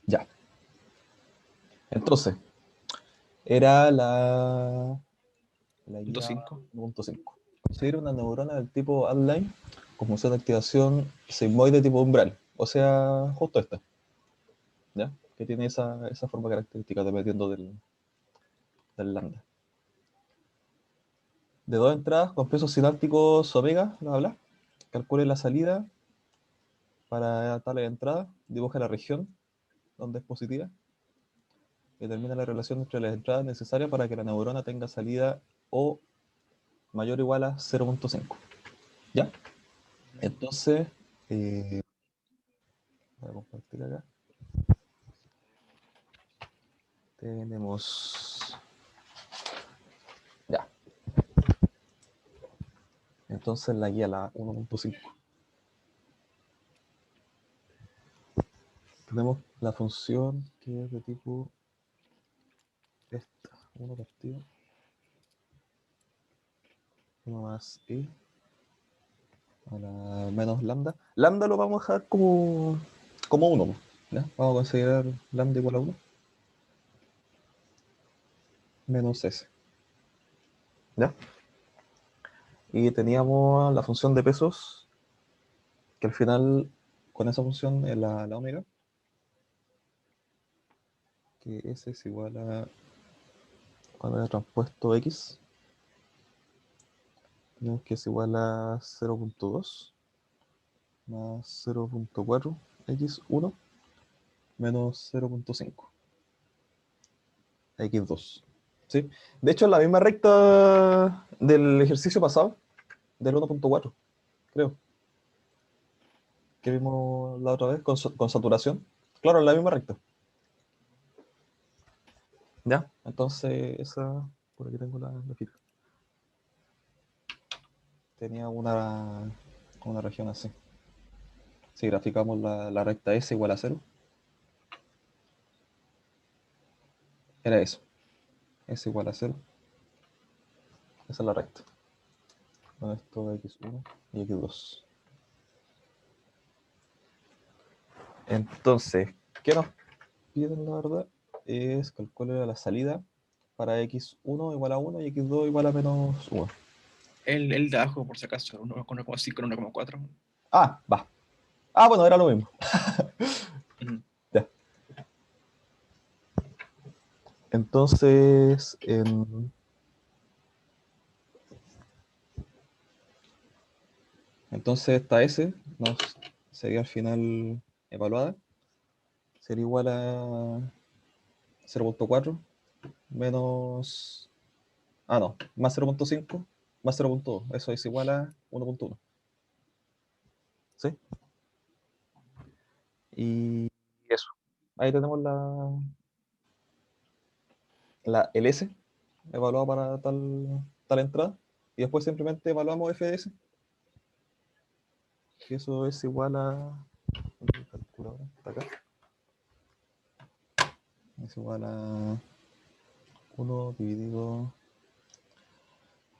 Ya. Entonces, era la Punto guía 5. 1.5. Considera una neurona del tipo outline con función de activación sigmoide tipo umbral. O sea, justo esta. ¿Ya? Que tiene esa forma característica dependiendo del lambda. De dos entradas con pesos sinápticos omega, bla, bla. Calcule la salida para tales entradas. Dibuja la región donde es positiva. Determina la relación entre las entradas necesarias para que la neurona tenga salida O mayor o igual a 0.5. ¿Ya? Entonces, eh, voy a compartir acá. Tenemos. Ya. Entonces la guía, la 1.5. Tenemos la función que es de tipo esta. 1 partido 1 más i a la menos lambda. Lambda lo vamos a dejar como 1. ¿Ya? Vamos a considerar lambda igual a 1 menos s. ¿Ya? Y teníamos la función de pesos, que al final, con esa función es la omega, que s es igual a cuando era transpuesto x, tenemos que es igual a 0.2 más 0.4 x1 menos 0.5 x2. ¿Sí? De hecho, es la misma recta del ejercicio pasado, del 1.4, creo, que vimos la otra vez con saturación. Claro, es la misma recta. ¿Ya? Entonces, esa, por aquí tengo la fila. Tenía una región así. Si graficamos la recta S igual a 0, era eso. S igual a 0. Esa es la recta. Con esto de x1 y x2. Entonces, ¿qué nos piden, la verdad? Es calcular la salida para x1 igual a 1 y x2 igual a menos 1. El de abajo, por si acaso, 1,5 con 1,4. Ah, va. Ah, bueno, era lo mismo. Ya. Entonces, entonces esta S nos sería al final evaluada. Sería igual a 0.4 menos. Ah, no, más 0.5 más 0.2. Eso es igual a 1.1. ¿Sí? Y eso. Ahí tenemos el S evaluado para tal entrada. Y después simplemente evaluamos FS, que eso es igual a. Está acá. Es igual a 1 dividido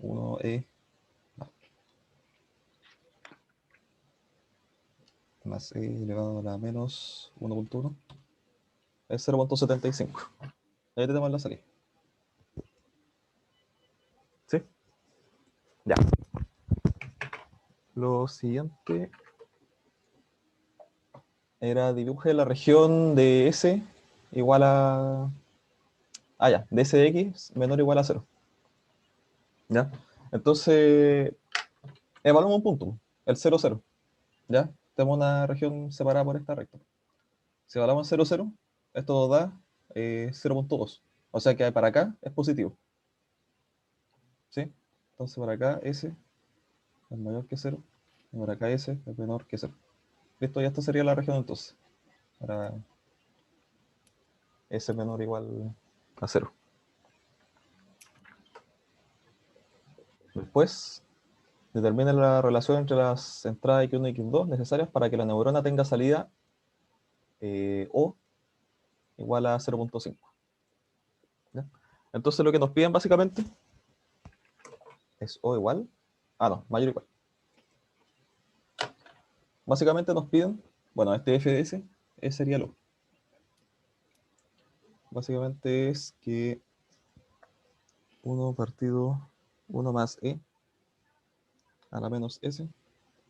1E más E elevado a la menos 1.1. Es 0.75. Ahí tenemos la salida. ¿Sí? Ya. Lo siguiente era dibuje la región de S igual a. Ah, ya, de S de X menor o igual a 0. ¿Ya? Entonces, evaluamos un punto, el 0, 0. ¿Ya? Tenemos una región separada por esta recta. Si evaluamos 0, 0, esto nos da 0.2. O sea que para acá es positivo. ¿Sí? Entonces para acá S es mayor que 0. Y para acá S es menor que 0. Listo, y esta sería la región entonces. Para S menor o igual a 0. Después, determina la relación entre las entradas X1 y X2 necesarias para que la neurona tenga salida O igual a 0.5. ¿Ya? Entonces lo que nos piden básicamente es O igual. Ah, no, mayor o igual. Básicamente nos piden, bueno, este FDS sería el O. básicamente es que 1 partido 1 más e a la menos s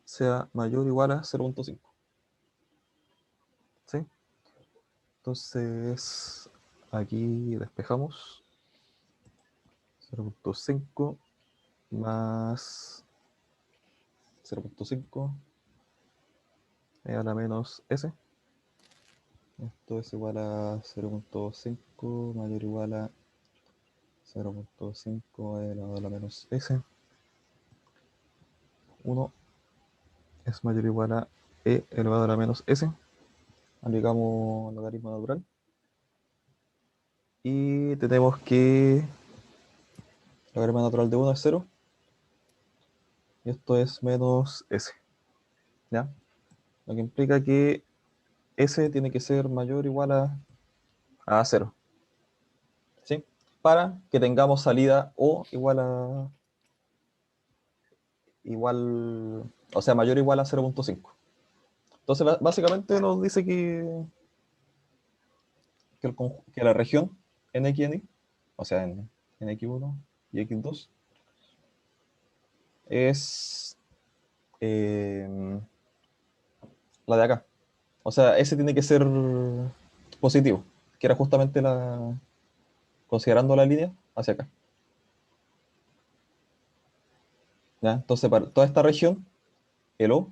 sea mayor o igual a 0.5. ¿Sí? Entonces, aquí despejamos 0.5 más 0.5 a la menos s. Esto es igual a 0.5 mayor o igual a 0.5 elevado a la menos s. 1 es mayor o igual a e elevado a la menos s. Aplicamos logaritmo natural. Y tenemos que el logaritmo natural de 1 es 0. Y esto es menos s. ¿Ya? Lo que implica que s tiene que ser mayor o igual a 0. ¿Sí? Para que tengamos salida o igual a o sea, mayor o igual a 0.5. Entonces, básicamente nos dice que la región en x en y, o sea, en x1 y x2, es la de acá. O sea, ese tiene que ser positivo, que era justamente considerando la línea hacia acá. ¿Ya? Entonces, para toda esta región, el O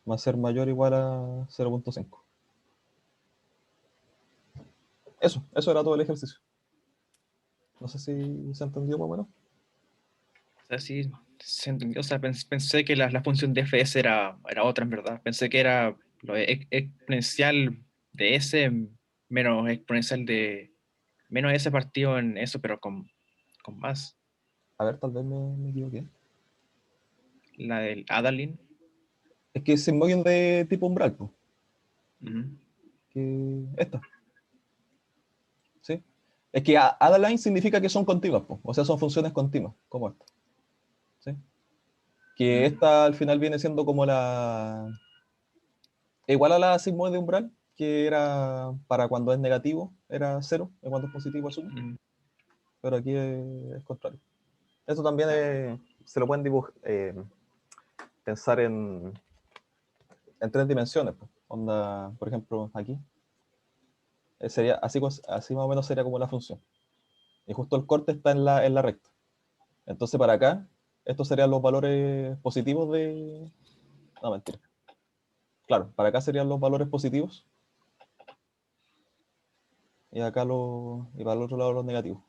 va a ser mayor o igual a 0.5. Eso era todo el ejercicio. No sé si se entendió más o menos. O sea, sí, se entendió. O sea, pensé que la función de fs era otra, en verdad. Pensé que era lo exponencial de s menos exponencial de menos s partido en eso, pero con más. A ver, tal vez me equivoqué. La del Adalin. Es que se mueven de tipo umbral, pues, Ujú. que esta, ¿sí? Es que Adaline significa que son continuas, pues, o sea, son funciones continuas, como esta, ¿sí? Que Mm. esta al final viene siendo como igual a la sigmoide de umbral, que era para cuando es negativo, era 0, y cuando es positivo es 1, Mm. pero aquí es contrario. Eso también se lo pueden pensar en 3 dimensiones, pues. Onda, por ejemplo, aquí, sería así más o menos sería como la función. Y justo el corte está en la recta. Entonces para acá, estos serían los valores positivos de... No, mentira. Claro, para acá serían los valores positivos y acá y para el otro lado los negativos.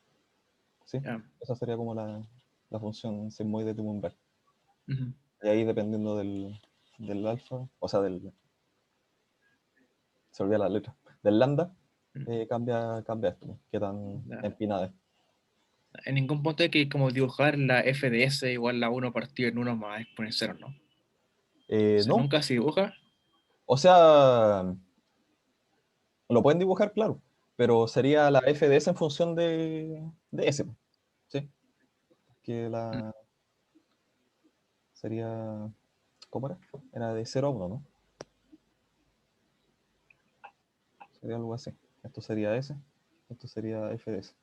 ¿Sí? Ya. Esa sería como la función sigmoide de umbral. Ujú. Y ahí dependiendo del alfa, o sea, se olvida la letra, del lambda, Mm. cambia esto, qué tan Ya. empinada es. En ningún punto hay que como dibujar la f de s igual a 1 partido en 1 más exponencial, ¿no? O sea, No, nunca se dibuja. o sea, lo pueden dibujar, claro, pero sería la f de s en función de s, ¿sí? Que Mm. sería, ¿cómo era? Era de 0 a 1, ¿no? Sería algo así. Esto sería S, esto sería f de s.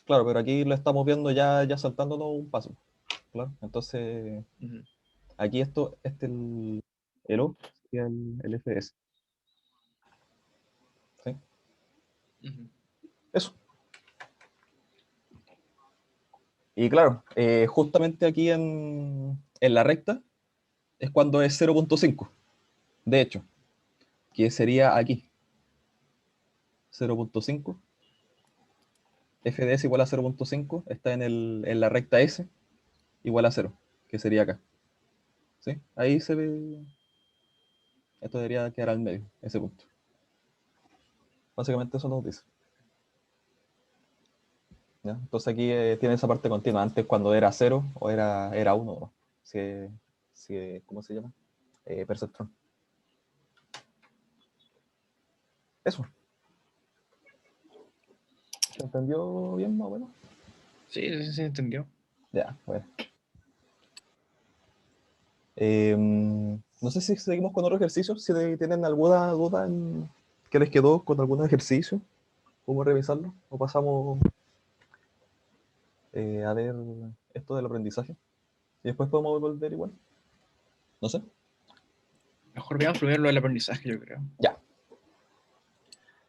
Claro, pero aquí lo estamos viendo ya saltándonos un paso. Claro, entonces Ujú. aquí el O sería el f de s. ¿Sí? Ujú. Eso. Y claro, justamente aquí en la recta es cuando es 0.5. De hecho, que sería aquí. 0.5. F de s igual a 0.5 está en la recta S igual a 0, que sería acá. ¿Sí? Ahí se ve. Esto debería quedar al medio, ese punto. Básicamente eso nos dice. ¿Ya? Entonces aquí tiene esa parte continua. Antes cuando era 0 o era 1, ¿no? ¿Cómo se llama? Perceptrón. Eso. ¿Se entendió bien más o menos? Sí, sí, se entendió. Ya, bueno. Em, No sé si seguimos con otro ejercicio, si tienen alguna duda en qué les quedó con algún ejercicio, cómo revisarlo, o pasamos a ver esto del aprendizaje y después podemos volver igual. No sé. Mejor veamos primero lo del aprendizaje, yo creo. Ya.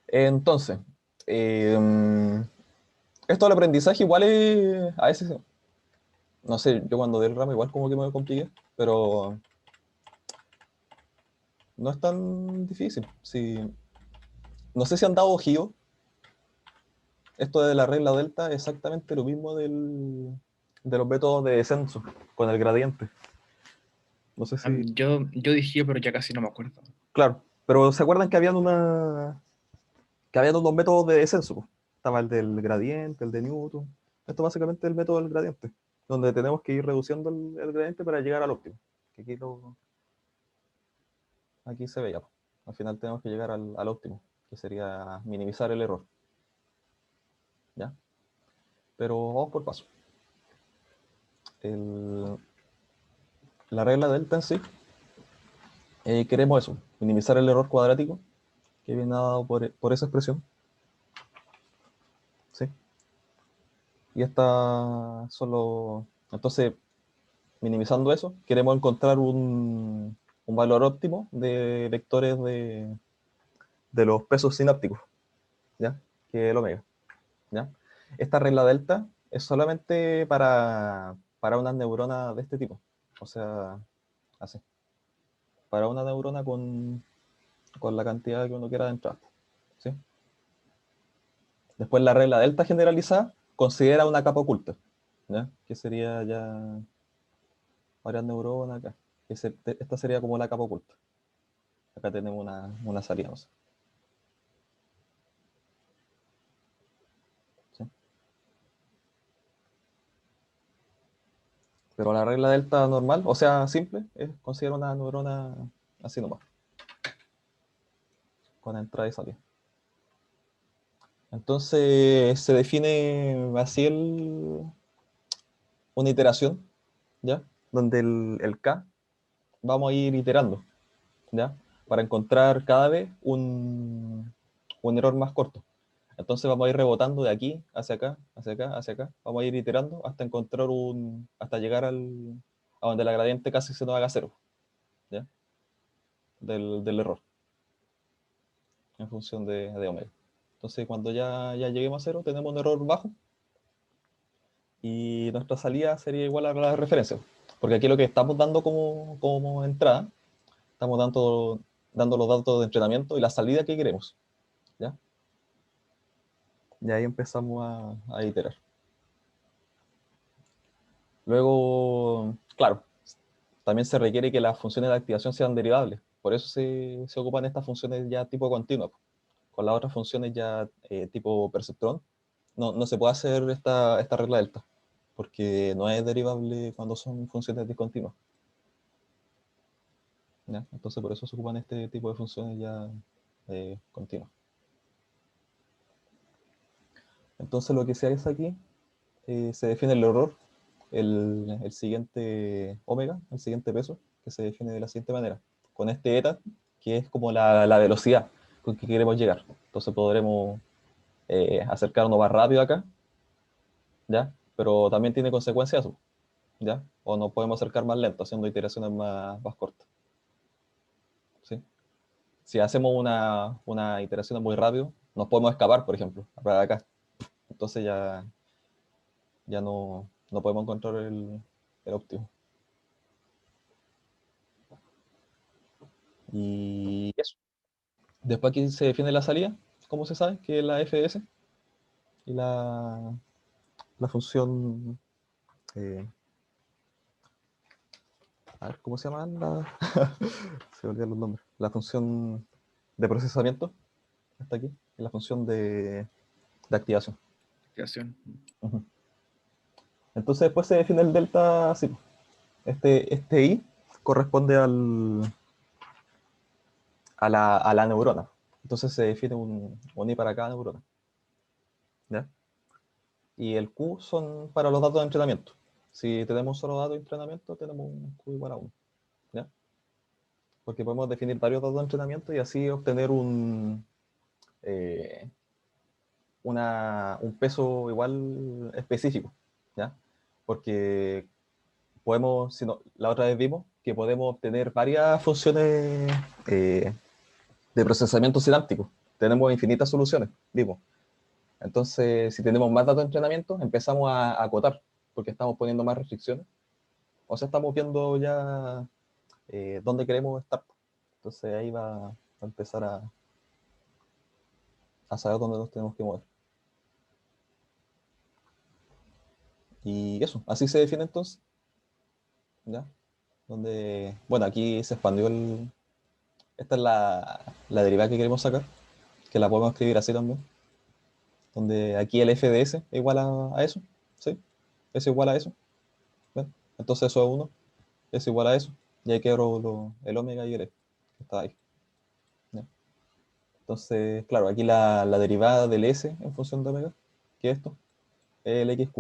Entonces, esto del aprendizaje igual es, a veces, no sé, yo cuando del ramo igual como que me compliqué, pero no es tan difícil. Si, no sé si han dado ojío, esto de la regla delta es exactamente lo mismo de los métodos de descenso con el gradiente. No sé si... Yo dije, pero ya casi no me acuerdo. Claro, pero ¿se acuerdan que que habían unos métodos de descenso, po? Estaba el del gradiente, el de Newton. Esto básicamente es el método del gradiente, donde tenemos que ir reduciendo el gradiente para llegar al óptimo. Que aquí se veía, po. Al final tenemos que llegar al óptimo, que sería minimizar el error. ¿Ya? Pero vamos por paso. El- la regla delta en sí, queremos eso, minimizar el error cuadrático que viene dado por esa expresión. ¿Sí? Y esta solo... Entonces, minimizando eso, queremos encontrar un valor óptimo de vectores de los pesos sinápticos, ¿ya? Que es el omega, ¿ya? Esta regla delta es solamente para unas neuronas de este tipo, o sea, así, para una neurona con la cantidad que uno quiera de entrada, ¿sí? Después la regla delta generalizada considera una capa oculta, ¿ya? Que sería ya varias neuronas acá. Esta sería como la capa oculta. Acá tenemos una salida, no sé. ¿Sí? Pero la regla delta normal, o sea, simple, es considera una neurona así nomás, con entrada y salida. Entonces se define así una iteración, ¿ya? Donde el K vamos a ir iterando, ¿ya? Para encontrar cada vez un error más corto. Entonces vamos a ir rebotando de aquí hacia acá, hacia acá, hacia acá. Vamos a ir iterando hasta encontrar hasta llegar a donde la gradiente casi se nos haga cero, ¿ya? Del error, en función de omega. Entonces cuando ya lleguemos a cero, tenemos un error bajo y nuestra salida sería igual a la referencia. Porque aquí lo que estamos dando como entrada, estamos dando los datos de entrenamiento y la salida que queremos, ¿ya? Y ahí empezamos a iterar. Luego, claro, también se requiere que las funciones de activación sean derivables. Por eso se ocupan estas funciones ya tipo continua. Con las otras funciones ya tipo perceptrón, no se puede hacer esta regla delta, porque no es derivable cuando son funciones discontinuas, ¿ya? Entonces por eso se ocupan este tipo de funciones ya continuas. Entonces lo que se hace aquí, se define el error, el siguiente omega, el siguiente peso, que se define de la siguiente manera, con este eta, que es como la velocidad con que queremos llegar. Entonces podremos acercarnos más rápido acá, ¿ya? Pero también tiene consecuencias eso, ¿ya? O nos podemos acercar más lento, haciendo iteraciones más cortas, ¿sí? Si hacemos una iteración muy rápido, nos podemos escapar, por ejemplo, para acá. Entonces ya no podemos encontrar el óptimo. Y eso. Después aquí se define la salida, ¿cómo se sabe? Que es la fs y la función, eh, a ver, ¿cómo se llama? Se me olvidan los nombres. La función de procesamiento, está aquí, y la función de activación. Activación. Ujú. Entonces después se define el delta así. Este I corresponde a la neurona. Entonces se define un I para cada neurona, ¿ya? Y el Q son para los datos de entrenamiento. Si tenemos solo datos de entrenamiento, tenemos un Q igual a 1, ¿ya? porque podemos definir varios datos de entrenamiento y así obtener eh, un peso igual específico, ¿ya? Porque podemos, si no, la otra vez vimos que podemos obtener varias funciones de procesamiento sináptico. Tenemos infinitas soluciones, vimos. Entonces, si tenemos más datos de entrenamiento, empezamos a acotar, porque estamos poniendo más restricciones. O sea, estamos viendo ya dónde queremos estar. Entonces ahí va a empezar a saber dónde nos tenemos que mover. Y eso, así se define entonces, ¿ya? Donde, bueno, aquí se expandió esta es la derivada que queremos sacar, que la podemos escribir así también, donde aquí el f de s es igual a eso, ¿sí? Es igual a eso, ¿ven? Entonces eso es 1, es igual a eso, y ahí quedó el omega y el e, que está ahí, ¿ya? Entonces, claro, aquí la derivada del s en función de omega, que es esto, es el xq,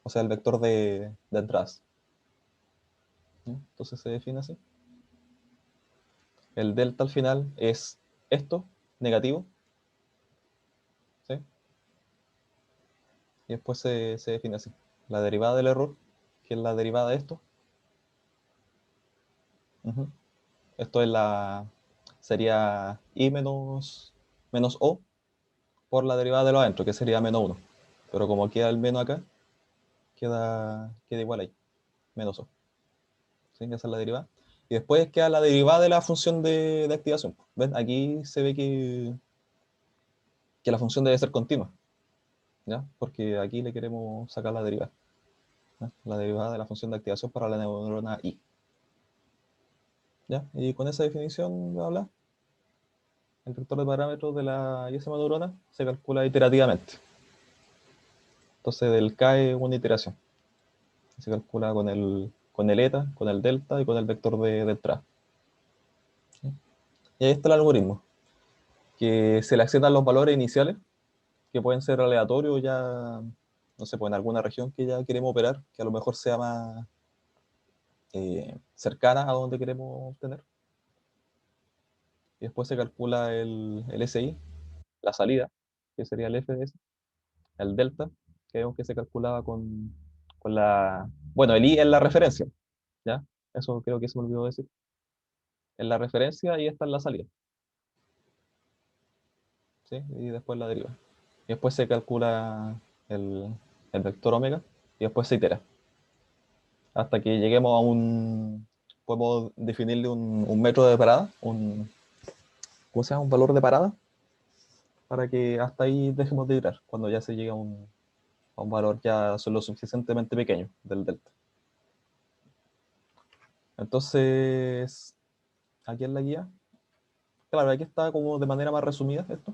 o sea, el vector de entradas, ¿ya? Entonces se define así. El delta al final es esto, negativo, ¿sí? Y después se define así. La derivada del error, que es la derivada de esto. Uh-huh. Esto es sería i menos o por la derivada de lo adentro, que sería menos 1. Pero como queda el menos acá, queda igual ahí, menos o. ¿Sí? Esa es la derivada. Y después queda la derivada de la función de activación. ¿Ven? Aquí se ve que la función debe ser continua, ¿ya? Porque aquí le queremos sacar la derivada, ¿ya? La derivada de la función de activación para la neurona I. ¿Ya? Y con esa definición, bla, bla, el vector de parámetros de la isma neurona se calcula iterativamente. Entonces del K es una iteración. Se calcula con el eta, con el delta y con el vector de entrada. ¿Sí? Y ahí está el algoritmo, que se le asignan los valores iniciales, que pueden ser aleatorios ya, no sé, pues en alguna región que ya queremos operar, que a lo mejor sea más cercana a donde queremos obtener. Y después se calcula el SI, la salida, que sería el FDS, el delta, que es que se calculaba con la... Bueno, el I es la referencia, ¿ya? Eso creo que se me olvidó decir. En la referencia y esta es la salida, ¿sí? Y después la deriva. Y después se calcula el, el vector omega y después se itera. Hasta que lleguemos a podemos definirle un metro de parada, ¿cómo se llama? Un valor de parada, para que hasta ahí dejemos de iterar, cuando ya se llega a un valor ya lo suficientemente pequeño del delta. Entonces, aquí en la guía, claro, aquí está como de manera más resumida esto.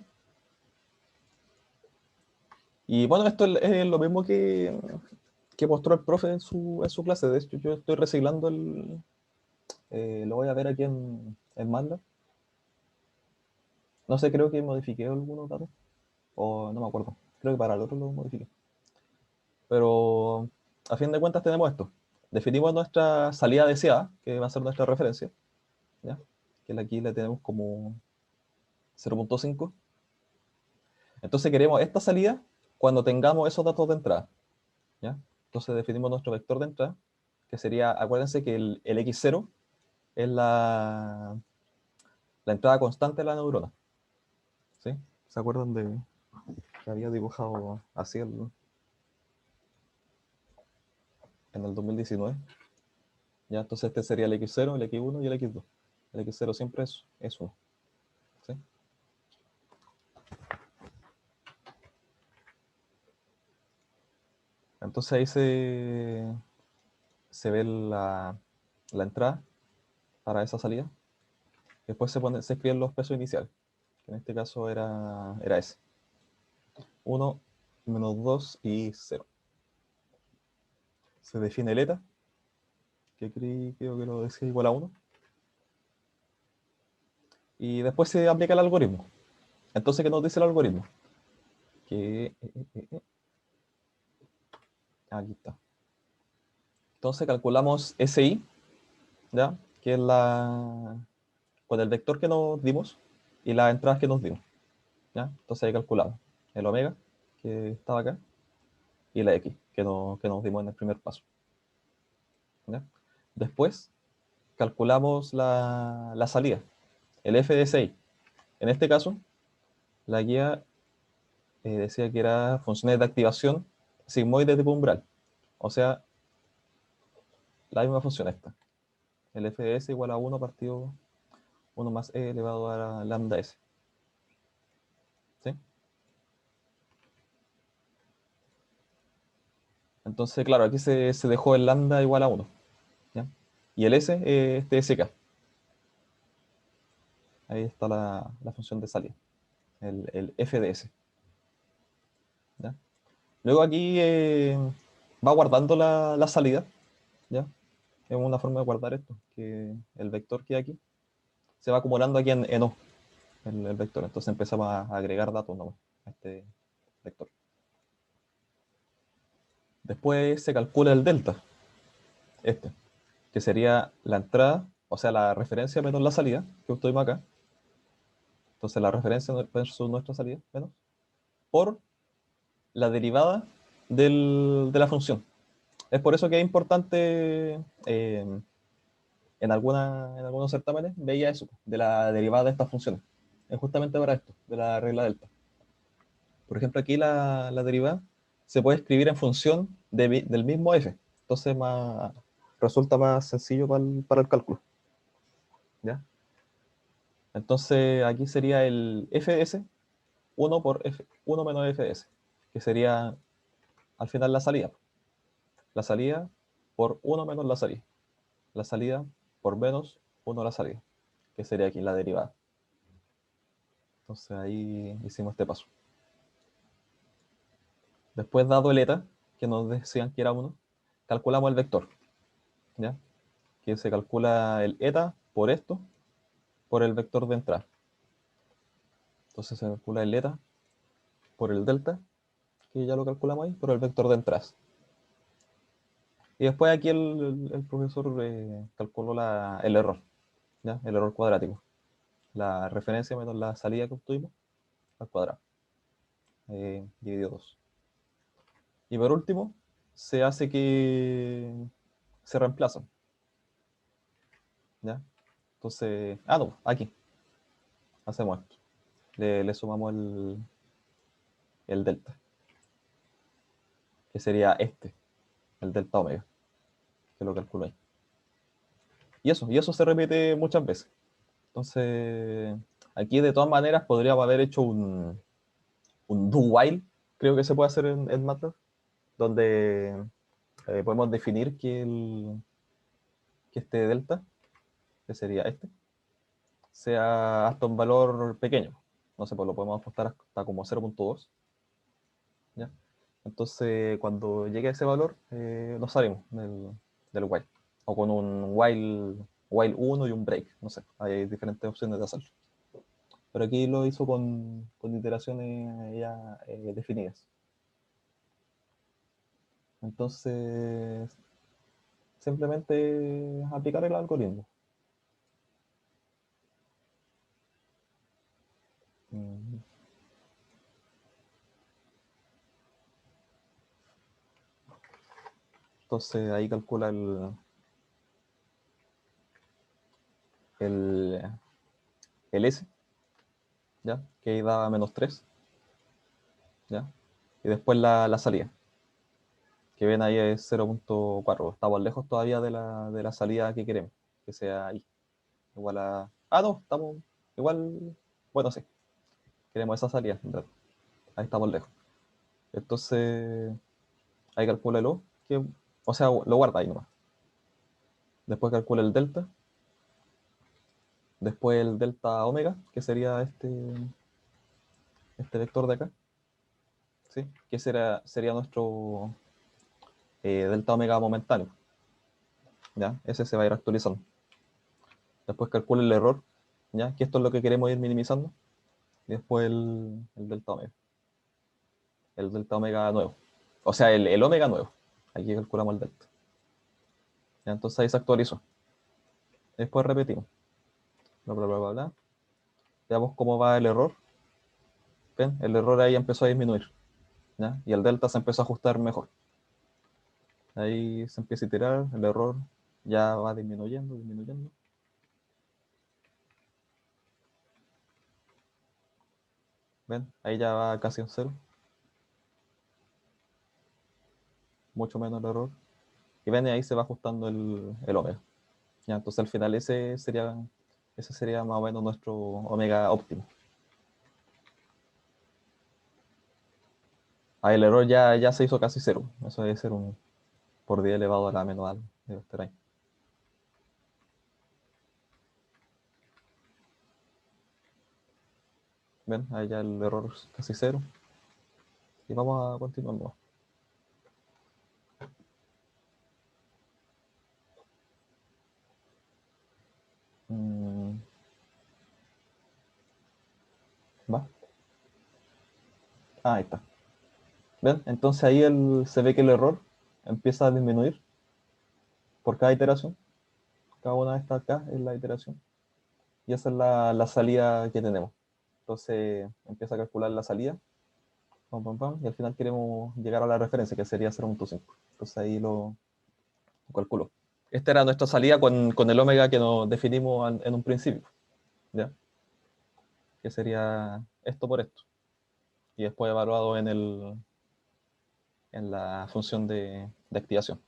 Y bueno, esto es lo mismo que mostró el profe en su clase. De hecho, yo estoy reciclando lo voy a ver aquí en MATLAB. No sé, creo que modifiqué algunos datos, o no me acuerdo. Creo que para el otro lo modifiqué. Pero a fin de cuentas tenemos esto. Definimos nuestra salida deseada, que va a ser nuestra referencia, ¿ya? Que aquí la tenemos como 0.5. Entonces queremos esta salida cuando tengamos esos datos de entrada, ¿ya? Entonces definimos nuestro vector de entrada, que sería, acuérdense que el x0 es la entrada constante de la neurona, ¿sí? ¿Se acuerdan de que había dibujado así en el 2019? ¿Ya? Entonces este sería el x0, el x1 y el x2. El x0 siempre es 1, ¿sí? Entonces ahí se ve la entrada para esa salida. Después se escriben los pesos iniciales, que en este caso era ese. 1, -2 y 0. Se define el eta, que creo que lo decía igual a 1. Y después se aplica el algoritmo. Entonces, ¿qué nos dice el algoritmo? Que... aquí está. Entonces calculamos SI, ¿ya? Que es con el vector que nos dimos y las entradas que nos dimos, ¿ya? Entonces ahí calculamos el omega, que estaba acá, y la x, que nos dimos en el primer paso, ¿ya? Después calculamos la salida, el f de 6. En este caso, la guía decía que era funciones de activación sigmoide tipo umbral. O sea, la misma función esta. El f de s igual a 1 partido 1 más e elevado a la lambda s. ¿Sí? Entonces, claro, aquí se dejó el lambda igual a 1. ¿Ya? Y el s es tsk. Ahí está la función de salida, el f de s. ¿Ya? Luego aquí va guardando la salida. ¿Ya? Es una forma de guardar esto, que el vector que hay aquí se va acumulando aquí en O, el vector. Entonces empezamos a agregar datos nomás a este vector. Después se calcula el delta, este, que sería la entrada, o sea, la referencia menos la salida, que tuvimos acá. Entonces la referencia versus nuestra salida, menos, por la derivada de la función. Es por eso que es importante, en algunos certámenes veía eso, de la derivada de estas funciones. Es justamente para esto, de la regla delta. Por ejemplo, aquí la derivada se puede escribir en función del mismo f. Entonces resulta más sencillo para el cálculo. ¿Ya? Entonces aquí sería el f de s 1 por f, 1 menos f de s, que sería al final la salida. La salida por 1 menos la salida. La salida por menos 1 la salida, que sería aquí la derivada. Entonces ahí hicimos este paso. Después, dado el eta, que nos decían que era 1, calculamos el vector, ¿ya? Que se calcula el eta por esto, por el vector de entrada. Entonces se calcula el eta por el delta, que ya lo calculamos ahí, por el vector de entradas. Y después aquí el profesor calculó el error, ¿ya? El error cuadrático. La referencia menos la salida que obtuvimos al cuadrado, dividido 2. Y por último, se hace que se reemplazan, ¿ya? Entonces, no, aquí hacemos esto. Le sumamos el delta, que sería el delta omega, que lo calculo ahí. Y eso se repite muchas veces. Entonces, aquí de todas maneras podríamos haber hecho un do while, creo que se puede hacer en MATLAB, donde podemos definir que este delta, que sería sea hasta un valor pequeño. No sé, pues lo podemos ajustar hasta como 0.2. ¿Ya? Entonces, cuando llegue a ese valor, nos salimos del while. O con un while 1 y un break. No sé, hay diferentes opciones de hacerlo. Pero aquí lo hizo con iteraciones ya definidas. Entonces, simplemente aplicar el algoritmo. Entonces ahí calcula el S, ¿ya? Que ahí da -3, ¿ya? Y después la salida, que ven ahí es 0.4. Estamos lejos todavía de la salida que queremos, que sea ahí. Igual a... no, estamos igual... Bueno, sí, queremos esa salida, ¿verdad? Ahí estamos lejos. Entonces, ahí calcúlalo, o sea, lo guarda ahí nomás. Después calcula el delta. Después el delta omega, que sería este vector de acá. ¿Sí? Que sería nuestro delta omega momentáneo. ¿Ya? Ese se va a ir actualizando. Después calcula el error, ¿ya? Que esto es lo que queremos ir minimizando. Y después el delta omega. El delta omega nuevo. O sea, el omega nuevo. Aquí calculamos el delta. ¿Ya? Entonces ahí se actualizó. Después repetimos. bla, bla, bla, bla, bla. Veamos cómo va el error. ¿Ven? El error ahí empezó a disminuir, ¿ya? Y el delta se empezó a ajustar mejor. Ahí se empieza a iterar, el error ya va disminuyendo, disminuyendo. ¿Ven? Ahí ya va casi un cero. Mucho menos el error. Y ven, y ahí se va ajustando el omega. ¿Ya? Entonces al final ese sería más o menos nuestro omega óptimo. Ahí el error ya se hizo casi cero. Eso debe ser un por 10 elevado a la menos algo. Debe estar ahí. ¿Ven? Ahí ya el error es casi cero. Y vamos a continuar. ¿Va? Ah, ahí está. ¿Ven? Entonces ahí se ve que el error empieza a disminuir por cada iteración. Cada una de estas acá es la iteración. Y esa es la salida que tenemos. Entonces empieza a calcular la salida. Pam, pam, pam, y al final queremos llegar a la referencia, que sería 0.5. Entonces ahí lo calculo. Esta era nuestra salida con el omega que nos definimos en un principio. ¿Ya? Que sería esto por esto. Y después evaluado en la función de activación,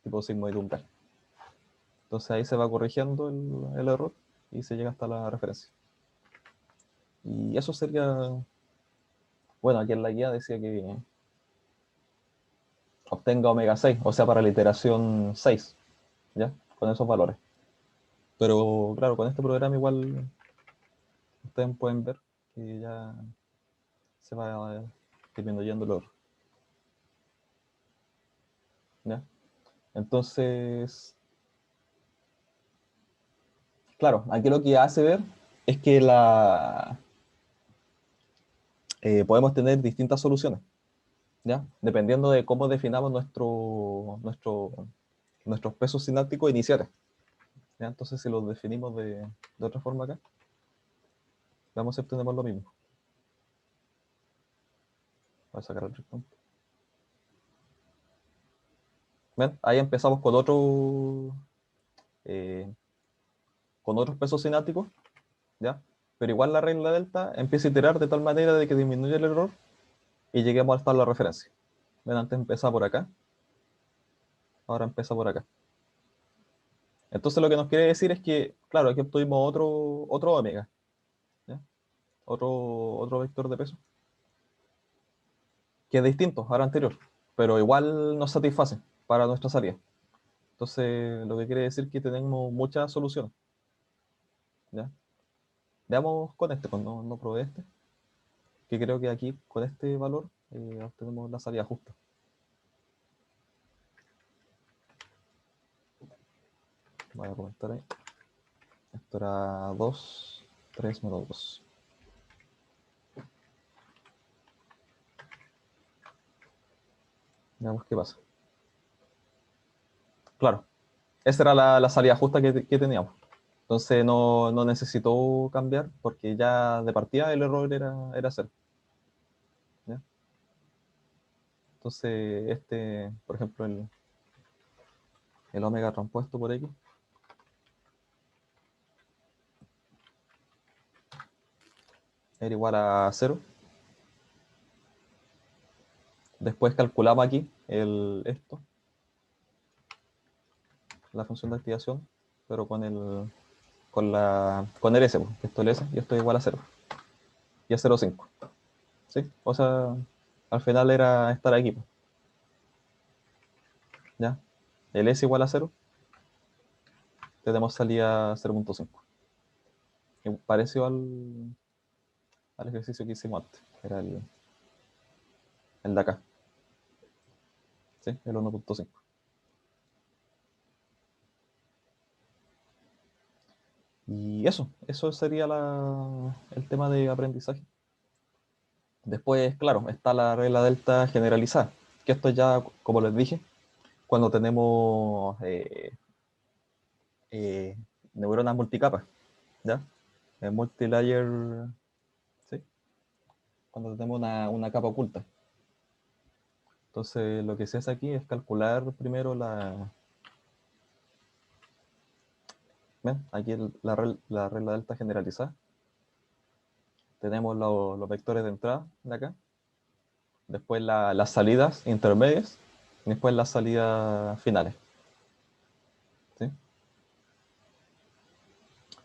tipo sigmoide umbral. Entonces ahí se va corrigiendo el error y se llega hasta la referencia. Y eso sería, bueno, aquí en la guía decía que obtenga omega 6, o sea, para la iteración 6, ¿ya? Con esos valores. Pero claro, con este programa igual ustedes pueden ver que ya se va disminuyendo el error. ¿Ya? Entonces, claro, aquí lo que hace ver es que podemos tener distintas soluciones, ¿ya? Dependiendo de cómo definamos nuestros pesos sinápticos iniciales. ¿Ya? Entonces, si los definimos de otra forma acá, vamos a obtener lo mismo. Voy a sacar el punto. ¿Ven? Ahí empezamos con otros pesos sinápticos, ¿ya? Pero igual la regla delta empieza a iterar de tal manera de que disminuye el error y lleguemos hasta la referencia. ¿Ven? Antes empezaba por acá, ahora empieza por acá. Entonces lo que nos quiere decir es que, claro, aquí obtuvimos otro omega, ¿ya? Otro vector de peso, que es distinto al anterior, pero igual nos satisface para nuestra salida. Entonces lo que quiere decir que tenemos muchas soluciones, ¿ya? Veamos con este, cuando no probé este, que creo que aquí con este valor obtenemos la salida justa. Voy a comentar ahí. Esto era 2, 3 menos 2. Veamos qué pasa. Claro, esa era la salida justa que teníamos. Entonces no necesitó cambiar porque ya de partida el error era cero. ¿Ya? Entonces por ejemplo, el omega transpuesto por X era igual a 0. Después calculamos aquí la función de activación, pero con el S, pues, esto es el S y esto es igual a 0. Y es 0,5. ¿Sí? O sea, al final era estar aquí, pues. ¿Ya? El S igual a 0, tenemos salida 0.5. Parecido al ejercicio que hicimos antes, era el de acá, ¿sí? El 1.5. Y eso sería el tema de aprendizaje. Después, claro, está la regla delta generalizada, que esto ya, como les dije, cuando tenemos neuronas multicapas, ¿ya? El multilayer, ¿sí? Cuando tenemos una capa oculta. Entonces, lo que se hace aquí es calcular primero ¿ven? Aquí la regla delta generalizada. Tenemos los vectores de entrada de acá, después las salidas intermedias y después las salidas finales. ¿Sí?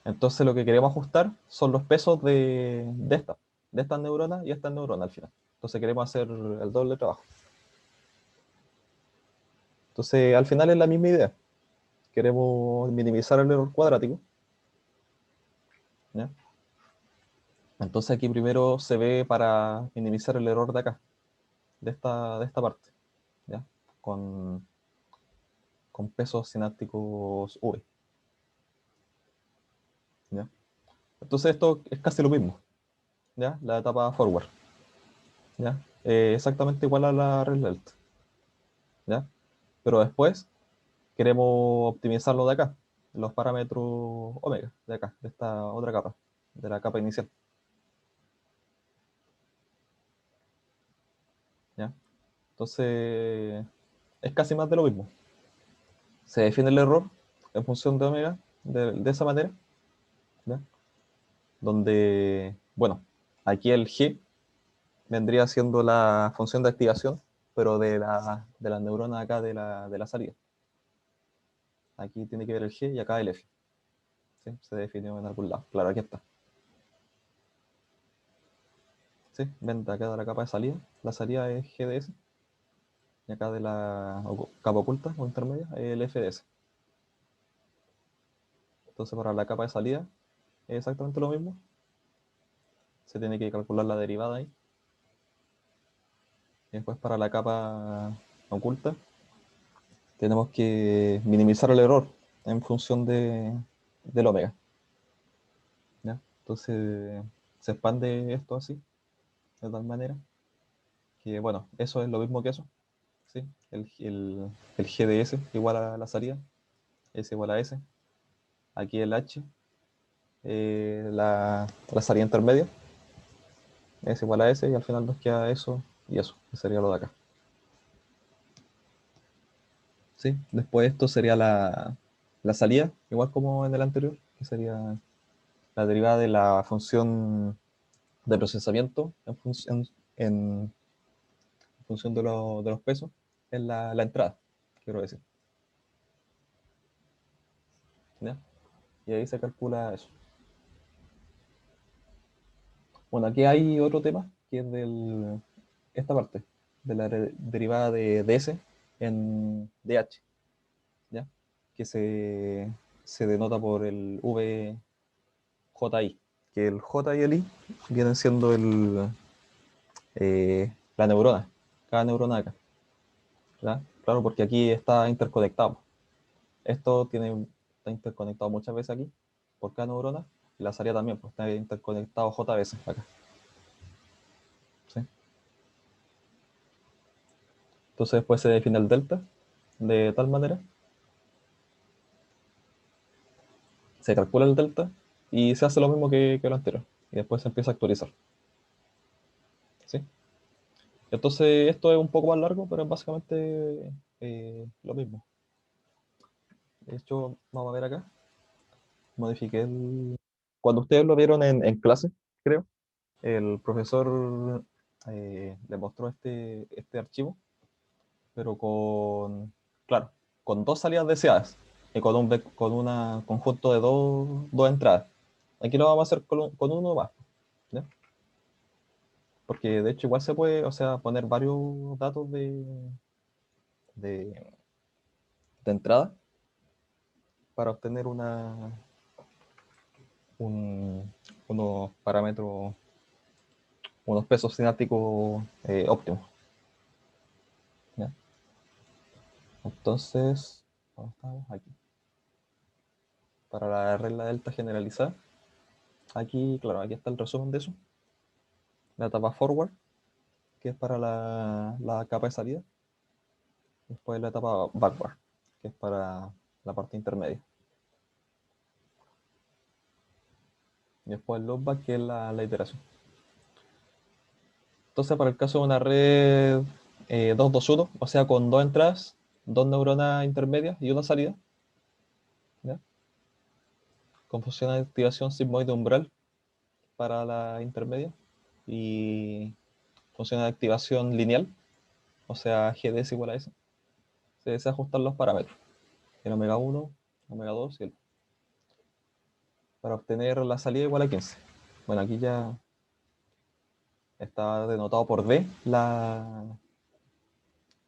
Entonces lo que queremos ajustar son los pesos de estas neuronas y estas neuronas al final. Entonces queremos hacer el doble trabajo. Entonces al final es la misma idea. Queremos minimizar el error cuadrático, ¿ya? Entonces aquí primero se ve para minimizar el error de acá, de esta parte, ¿ya? Con pesos sinápticos V, ¿ya? Entonces esto es casi lo mismo, ¿ya? La etapa forward, ¿ya? Exactamente igual a la regla delta, ¿ya? Pero después queremos optimizarlo de acá, los parámetros omega, de acá, de esta otra capa, de la capa inicial, ¿ya? Entonces es casi más de lo mismo. Se define el error en función de omega de esa manera, ¿ya? Donde, bueno, aquí el G vendría siendo la función de activación, pero de la neurona acá de la salida. Aquí tiene que ver el G y acá el F. ¿Sí? Se definió en algún lado. Claro, aquí está. ¿Sí? Ven de acá de la capa de salida. La salida es GDS. Y acá de la capa oculta o intermedia es el FDS. Entonces para la capa de salida es exactamente lo mismo. Se tiene que calcular la derivada ahí. Y después para la capa oculta tenemos que minimizar el error en función del omega, ¿ya? Entonces se expande esto así, de tal manera que, bueno, eso es lo mismo que eso, ¿sí? El GDS igual a la salida, S igual a S. Aquí el H, la salida intermedia, S igual a S, y al final nos queda eso y eso, que sería lo de acá. ¿Sí? Después esto sería la salida, igual como en el anterior, que sería la derivada de la función de procesamiento en función de los pesos, es la entrada, quiero decir, ¿ya? Y ahí se calcula eso. Bueno, aquí hay otro tema, que es esta parte, de la derivada de ds en dh, ¿ya? Que se denota por el VJI, que el J y el I vienen siendo la neurona, cada neurona acá, ¿ya? Claro, porque aquí está interconectado. Está interconectado muchas veces aquí, por cada neurona, y la salida también, pues está interconectado J veces acá, ¿sí? Entonces después se define el delta de tal manera, se calcula el delta y se hace lo mismo que lo anterior, y después se empieza a actualizar, ¿sí? Entonces esto es un poco más largo, pero es básicamente lo mismo. De hecho, vamos a ver acá, modifiqué Cuando ustedes lo vieron en clase, creo, el profesor le mostró este archivo, pero claro, con dos salidas deseadas y con un conjunto de dos entradas. Aquí lo vamos a hacer con uno más, ¿ya? Porque de hecho igual se puede, o sea, poner varios datos de, de entrada para obtener unos parámetros, unos pesos sinápticos óptimos, ¿ya? Entonces, ¿dónde estamos? Aquí. Para la regla delta generalizada, aquí, claro, aquí está el resumen de eso. La etapa forward, que es para la capa de salida. Después la etapa backward, que es para la parte intermedia. y después el loopback, que es la iteración. Entonces, para el caso de una red 2-2-1, o sea, con dos entradas, dos neuronas intermedias y una salida, ¿ya? Con función de activación sigmoide umbral para la intermedia y función de activación lineal, o sea, GDS igual a S, se desajustan los parámetros, el omega 1, omega 2 y el para obtener la salida igual a 15. Bueno, aquí ya está denotado por D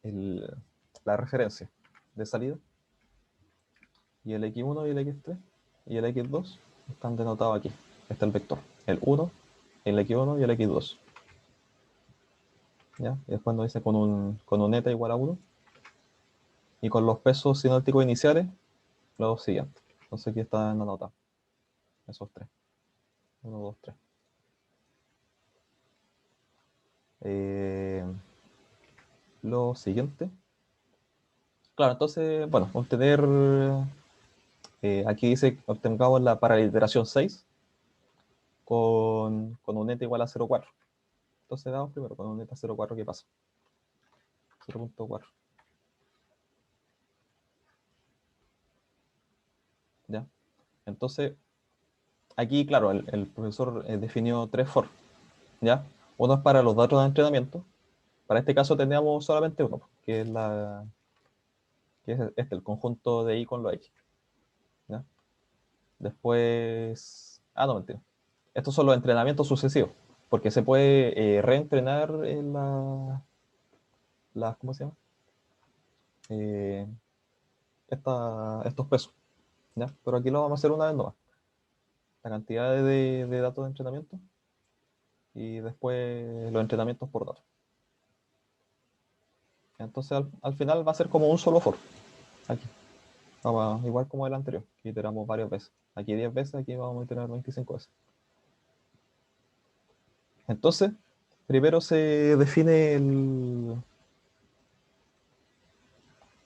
el- la referencia de salida, y el X1 y el X3 y el X2 están denotados aquí. Está el vector, el 1, el X1 y el X2. ¿Ya? Y después nos dice con un eta igual a 1 y con los pesos sinópticos iniciales los siguientes. Entonces aquí están anotados esos tres. 1, 2, 3. Lo siguiente. Claro, entonces, bueno, obtener. Aquí dice obtengamos la para la iteración 6 con un eta igual a 0,4. Entonces damos primero con un eta 0,4, ¿qué pasa? 0,4. ¿Ya? Entonces, aquí, claro, el profesor definió tres for. ¿Ya? Uno es para los datos de entrenamiento. Para este caso teníamos solamente uno, que es el conjunto de i con los x. ¿Ya? Después. Ah, no, mentira. Estos son los entrenamientos sucesivos, porque se puede reentrenar en ¿cómo se llama? Eh, estos pesos. ¿Ya? Pero aquí lo vamos a hacer una vez nomás. La cantidad de datos de entrenamiento y después los entrenamientos por datos. Entonces al final va a ser como un solo for. Aquí. Igual como el anterior, que iteramos varias veces. Aquí 10 veces, aquí vamos a iterar 25 veces. Entonces, primero se define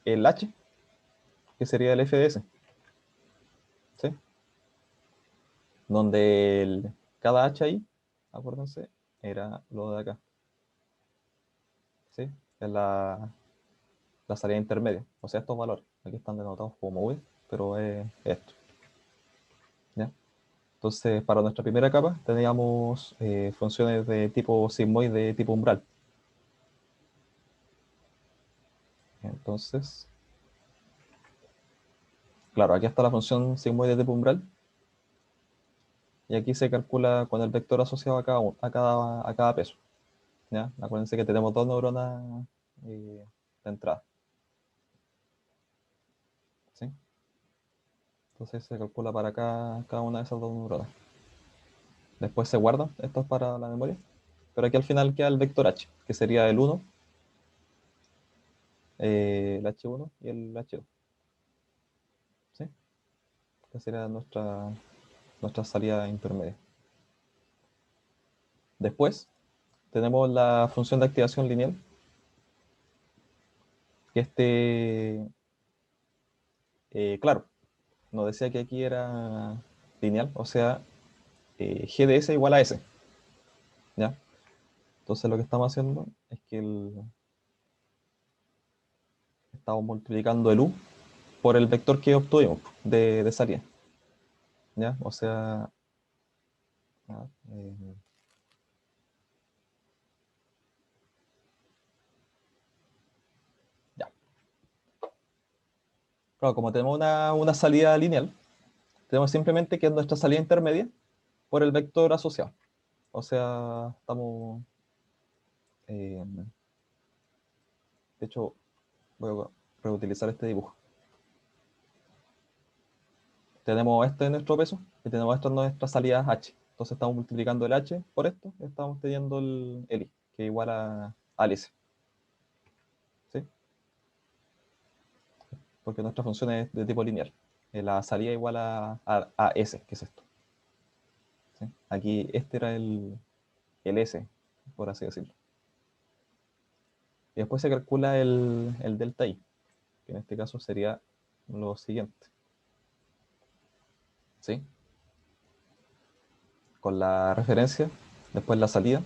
el H, que sería el FDS. ¿Sí? Donde cada H ahí, acuérdense, era lo de acá. ¿Sí? Es la salida intermedia. O sea, estos valores. Aquí están denotados como V, pero es esto. ¿Ya? Entonces, para nuestra primera capa teníamos funciones de tipo sigmoide, de tipo umbral. Entonces, claro, aquí está la función sigmoide de tipo umbral. Y aquí se calcula con el vector asociado a cada peso. ¿Ya? Acuérdense que tenemos dos neuronas de entrada. ¿Sí? Entonces se calcula para cada una de esas dos neuronas. Después se guardan, esto es para la memoria. Pero aquí al final queda el vector h, que sería el 1, el h1 y el h2. ¿Sí? Esta sería nuestra salida intermedia. Después tenemos la función de activación lineal, que claro, nos decía que aquí era lineal, o sea, g de s igual a s. ¿Ya? Entonces lo que estamos haciendo es que estamos multiplicando el u por el vector que obtuvimos de salida. ¿Ya? O sea, ah, ya. Claro, como tenemos una salida lineal, tenemos simplemente que es nuestra salida intermedia por el vector asociado. O sea, estamos... eh, de hecho, voy a reutilizar este dibujo. Tenemos este en nuestro peso y tenemos esto en nuestra salida h. Entonces estamos multiplicando el h por esto y estamos teniendo el i, que es igual al s. ¿Sí? Porque nuestra función es de tipo lineal. La salida igual a s, que es esto. ¿Sí? Aquí este era el s, por así decirlo. Y después se calcula el delta i, que en este caso sería lo siguiente. ¿Sí? con la referencia, después la salida,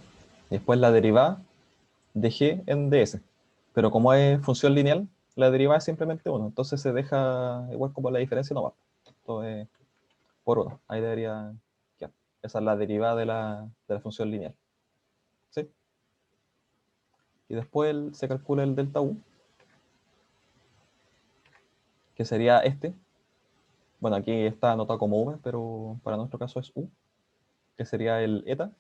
y después la derivada de g en ds. Pero como es función lineal, la derivada es simplemente 1, entonces se deja igual como la diferencia no va. Esto es por 1, ahí debería quedar. Esa es la derivada de la función lineal. ¿Sí? Y después se calcula el delta u, que sería este. Bueno, aquí está anotado como v, pero para nuestro caso es u, que sería el eta,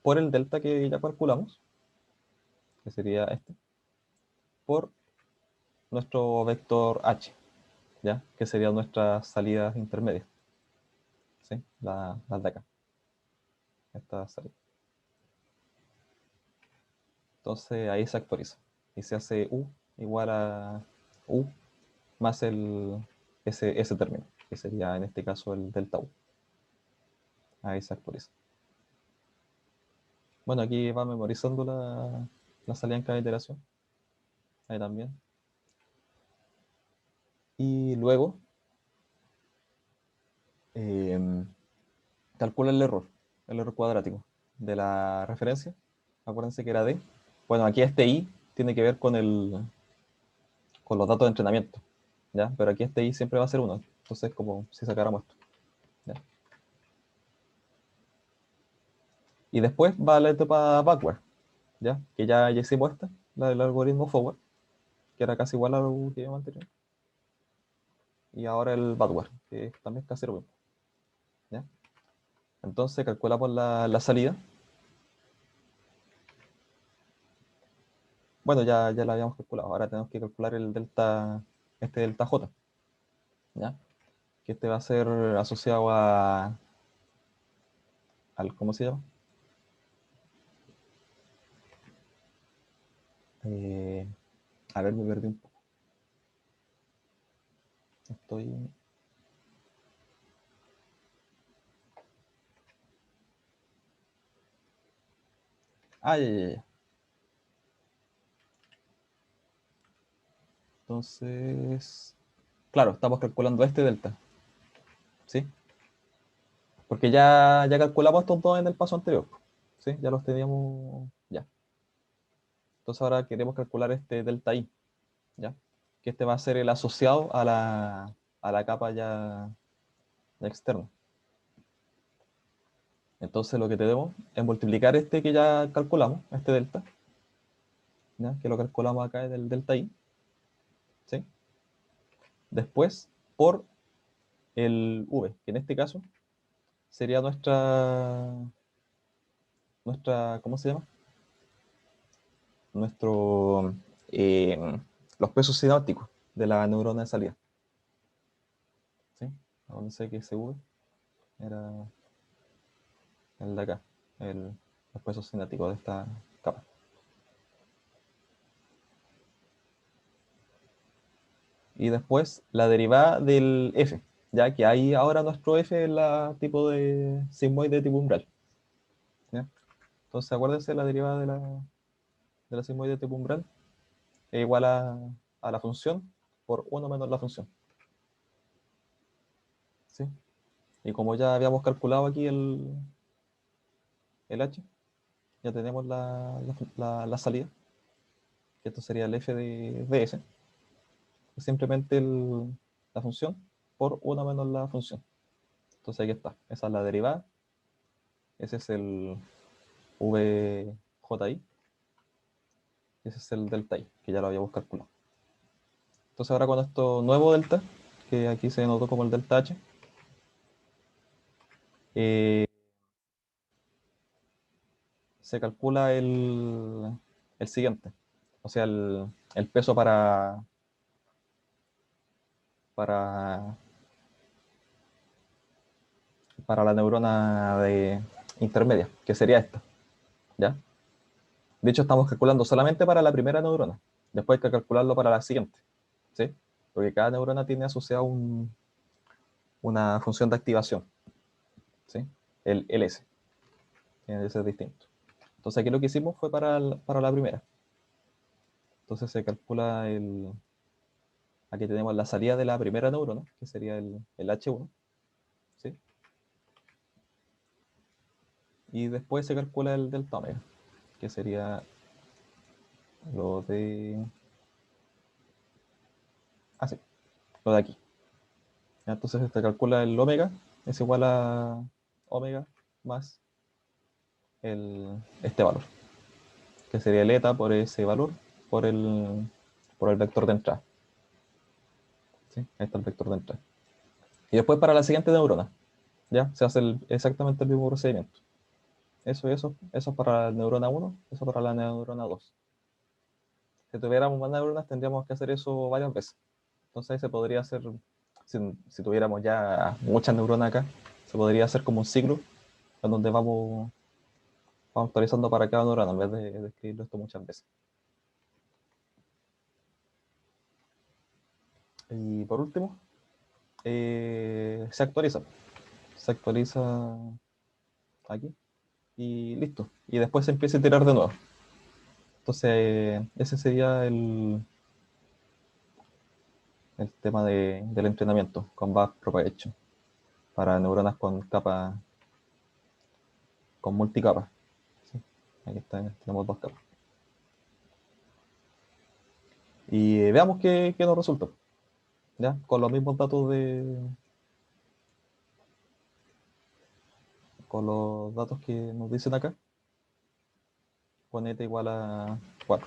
por el delta que ya calculamos, que sería este, por nuestro vector h, ¿ya? Que serían nuestras salidas intermedias. ¿Sí? Las de acá. Esta salida. Entonces ahí se actualiza. Y se hace u igual a u más ese término, que sería en este caso el delta u. Ahí se actualiza. Bueno, aquí va memorizando la salida en cada iteración. Ahí también. Y luego calcula el error cuadrático de la referencia. Acuérdense que era D. Bueno, aquí este I tiene que ver con los datos de entrenamiento, ¿ya? Pero aquí este I siempre va a ser 1. Entonces, como si sacáramos esto, ¿ya? Y después va la etapa backward, ¿ya? Que ya hicimos esta, la del algoritmo forward, que era casi igual a lo que vimos anterior. Y ahora el backward, que también es casi lo mismo, ¿ya? Entonces calculamos la salida. Bueno, ya la habíamos calculado. Ahora tenemos que calcular el delta, este delta J, ¿ya? Que este va a ser asociado al, ¿cómo se llama? Eh, a ver, me perdí un poco. Estoy... Ah, ya. Entonces, claro, estamos calculando este delta, ¿sí? Porque ya calculamos estos dos en el paso anterior, ¿sí? Ya los teníamos, ya. Entonces ahora queremos calcular este delta I, ¿ya? Que este va a ser el asociado a la capa ya externa. Entonces lo que tenemos es multiplicar este que ya calculamos, este delta, ¿ya? Que lo calculamos acá en el delta I, ¿sí? Después por el V, que en este caso sería nuestra ¿cómo se llama? Nuestro, eh, los pesos sinápticos de la neurona de salida. ¿Sí? Donde sé que ese V era el de acá, los pesos sinápticos de esta capa. Y después la derivada del F, ya que ahí ahora nuestro F es la tipo de sigmoide tipo umbral. ¿Ya? Entonces acuérdense la derivada de la sigmoide tipo umbral es igual a la función por 1 menos la función. ¿Sí? Y como ya habíamos calculado aquí el h, ya tenemos la salida, que esto sería el f de s, es simplemente la función por 1 menos la función. Entonces aquí está, esa es la derivada, ese es el VJI, ese es el delta I, que ya lo habíamos calculado. Entonces ahora con esto nuevo delta, que aquí se notó como el delta H, se calcula el siguiente, o sea, el peso para, para la neurona intermedia, que sería esta, ¿ya? De hecho, estamos calculando solamente para la primera neurona, después hay que calcularlo para la siguiente, ¿sí? Porque cada neurona tiene asociada una función de activación, ¿sí? El LS, tiene que ser distinto. Entonces aquí lo que hicimos fue para la primera. Entonces se calcula aquí tenemos la salida de la primera neurona, que sería el H1, ¿sí? y después se calcula el delta omega, que sería lo de... Ah, sí, lo de aquí. Entonces se calcula el omega, es igual a omega más este valor, que sería el eta por ese valor por el vector de entrada. ¿Sí? Ahí está el vector de entrada. Y después para la siguiente neurona, ¿ya? Se hace exactamente el mismo procedimiento. Eso para la neurona 1, eso para la neurona 2. Si tuviéramos más neuronas, tendríamos que hacer eso varias veces. Entonces ahí se podría hacer, si tuviéramos ya muchas neuronas acá, se podría hacer como un ciclo en donde vamos actualizando para cada neurona en vez de escribirlo esto muchas veces. Y por último, se actualiza. Se actualiza aquí y listo. Y después se empieza a iterar de nuevo. Entonces, ese sería el tema del entrenamiento con backpropagation para neuronas con capa, con multicapas. ¿Sí? Aquí tenemos dos capas. Y veamos qué nos resulta. ¿Ya? Con los mismos datos con los datos que nos dicen acá, con eta igual a 4.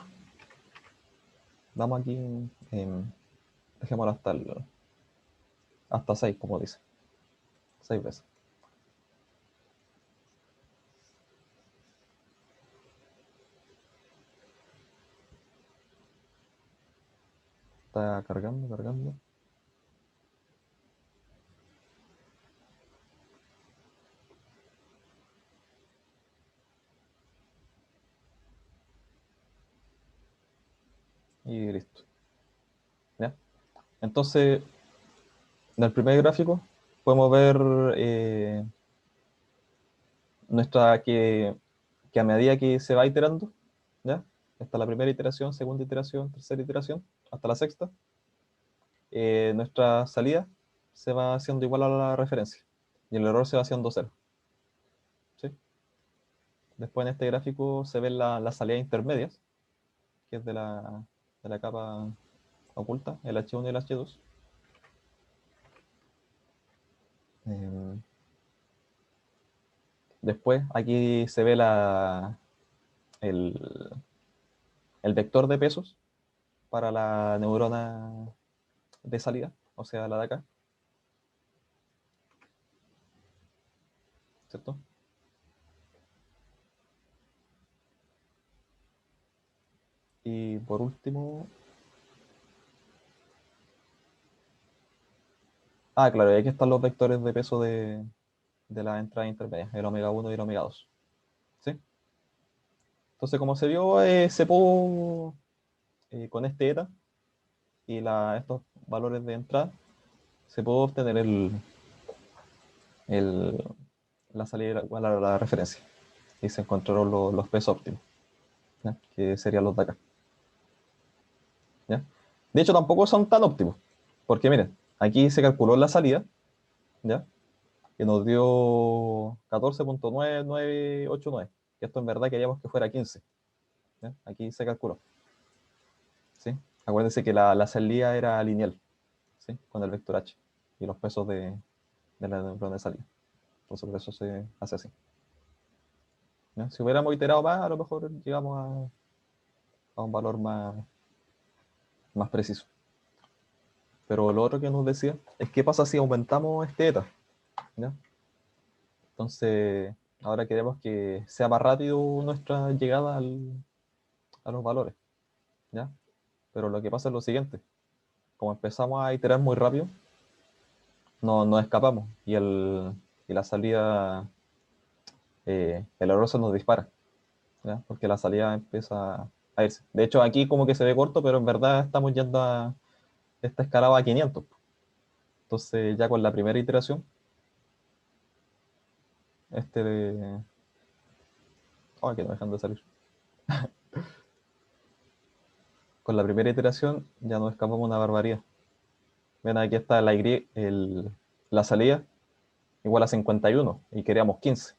Damos aquí, dejémoslo hasta 6, como dice. 6 veces. Está cargando. Y listo. ¿Ya? Entonces, en el primer gráfico podemos ver que a medida que se va iterando, ¿ya? Hasta la primera iteración, segunda iteración, tercera iteración, hasta la sexta, nuestra salida se va haciendo igual a la referencia y el error se va haciendo cero. ¿Sí? Después en este gráfico se ven las salidas intermedias, que es de la capa oculta, el H1 y el H2. Eh, Después aquí se ve el, el vector de pesos para la neurona de salida, o sea, la de acá, ¿cierto? Y por último... Ah, claro, y aquí están los vectores de peso de la entrada intermedia, el omega 1 y el omega 2. ¿Sí? Entonces, como se vio, se pudo, con este eta y estos valores de entrada, se pudo obtener el, la salida igual a la referencia. Y se encontraron los pesos óptimos, ¿ya? Que serían los de acá. ¿Ya? De hecho, tampoco son tan óptimos, porque miren, aquí se calculó la salida, ¿ya? Que nos dio 14.9989, que esto en verdad queríamos que fuera 15. ¿Ya? Aquí se calculó. ¿Sí? Acuérdense que la salida era lineal, ¿sí? Con el vector h y los pesos de la neurona de salida. Entonces, por eso se hace así. ¿Ya? Si hubiéramos iterado más, a lo mejor llegamos a un valor más preciso. Pero lo otro que nos decía es qué pasa si aumentamos este eta. ¿Ya? Entonces, ahora queremos que sea más rápido nuestra llegada a los valores. ¿Ya? Pero lo que pasa es lo siguiente. Como empezamos a iterar muy rápido, nos escapamos y la salida, el error se nos dispara, ¿ya? Porque la salida empieza a irse. De hecho, aquí como que se ve corto, pero en verdad estamos yendo a esta escala va a 500. Entonces, ya con la primera iteración, este... Oh, que no dejan de salir. Con la primera iteración ya nos escapamos una barbaridad. Ven, aquí está la salida igual a 51 y queríamos 15.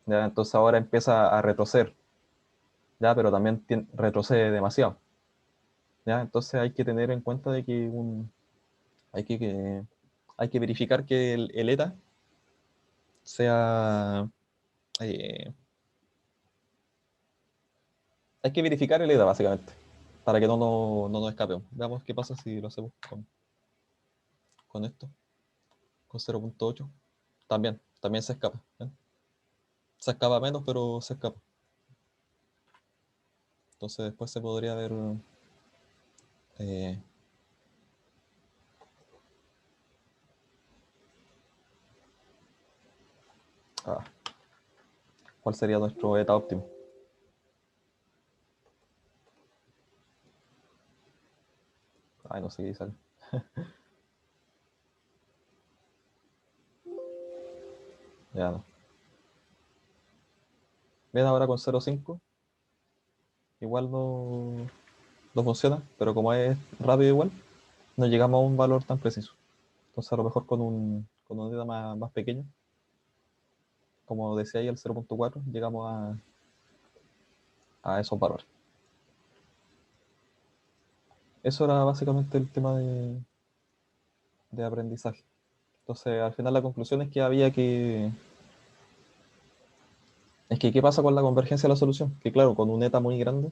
¿ya? Entonces ahora empieza a retroceder, ¿ya? Pero también retrocede demasiado, ¿ya? Entonces hay que tener en cuenta de que hay hay que verificar que el ETA sea... eh, hay que verificar el ETA, básicamente, para que no nos escapemos. Veamos qué pasa si lo hacemos con esto, con 0.8. También se escapa. ¿Eh? Se escapa menos, pero se escapa. Entonces después se podría ver eh, ah, cuál sería nuestro ETA óptimo. Ay, no sé qué sale. Ya no. Bien, ahora con 0.5 igual no funciona, pero como es rápido igual, no llegamos a un valor tan preciso. Entonces a lo mejor con un ETA más pequeño, como decía ahí el 0.4, llegamos a esos valores. Eso era básicamente el tema de aprendizaje. Entonces, al final la conclusión es que había que... Es que, ¿qué pasa con la convergencia de la solución? Que claro, con un ETA muy grande,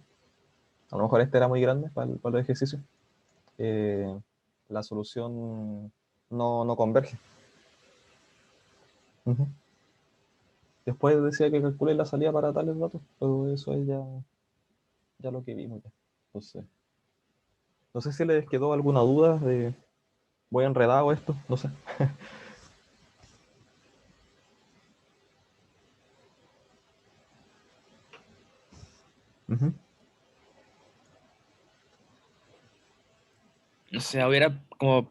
a lo mejor este era muy grande para los ejercicios, eh, la solución no converge. Ujú. Después decía que calculé la salida para tales datos, pero eso es ya lo que vimos ya. Entonces, no sé si les quedó alguna duda de voy enredado esto, no sé. Ujú. No sé, hubiera como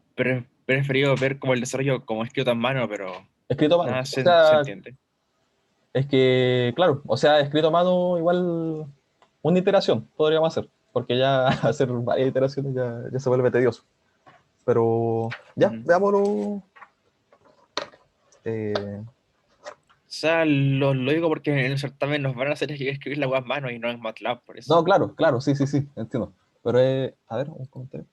preferido ver como el desarrollo como escrito en mano, pero Escrito a mano. nada O se sea, entiende. es que, claro, o sea, escrito a mano igual una iteración podríamos hacer, porque ya hacer varias iteraciones ya se vuelve tedioso. Pero ya, Ujú. veámoslo. eh, O sea, lo digo porque en el certamen nos van a hacer escribir la web a mano y no en MATLAB, por eso. no, claro, sí, entiendo. Pero, a ver, un comentario.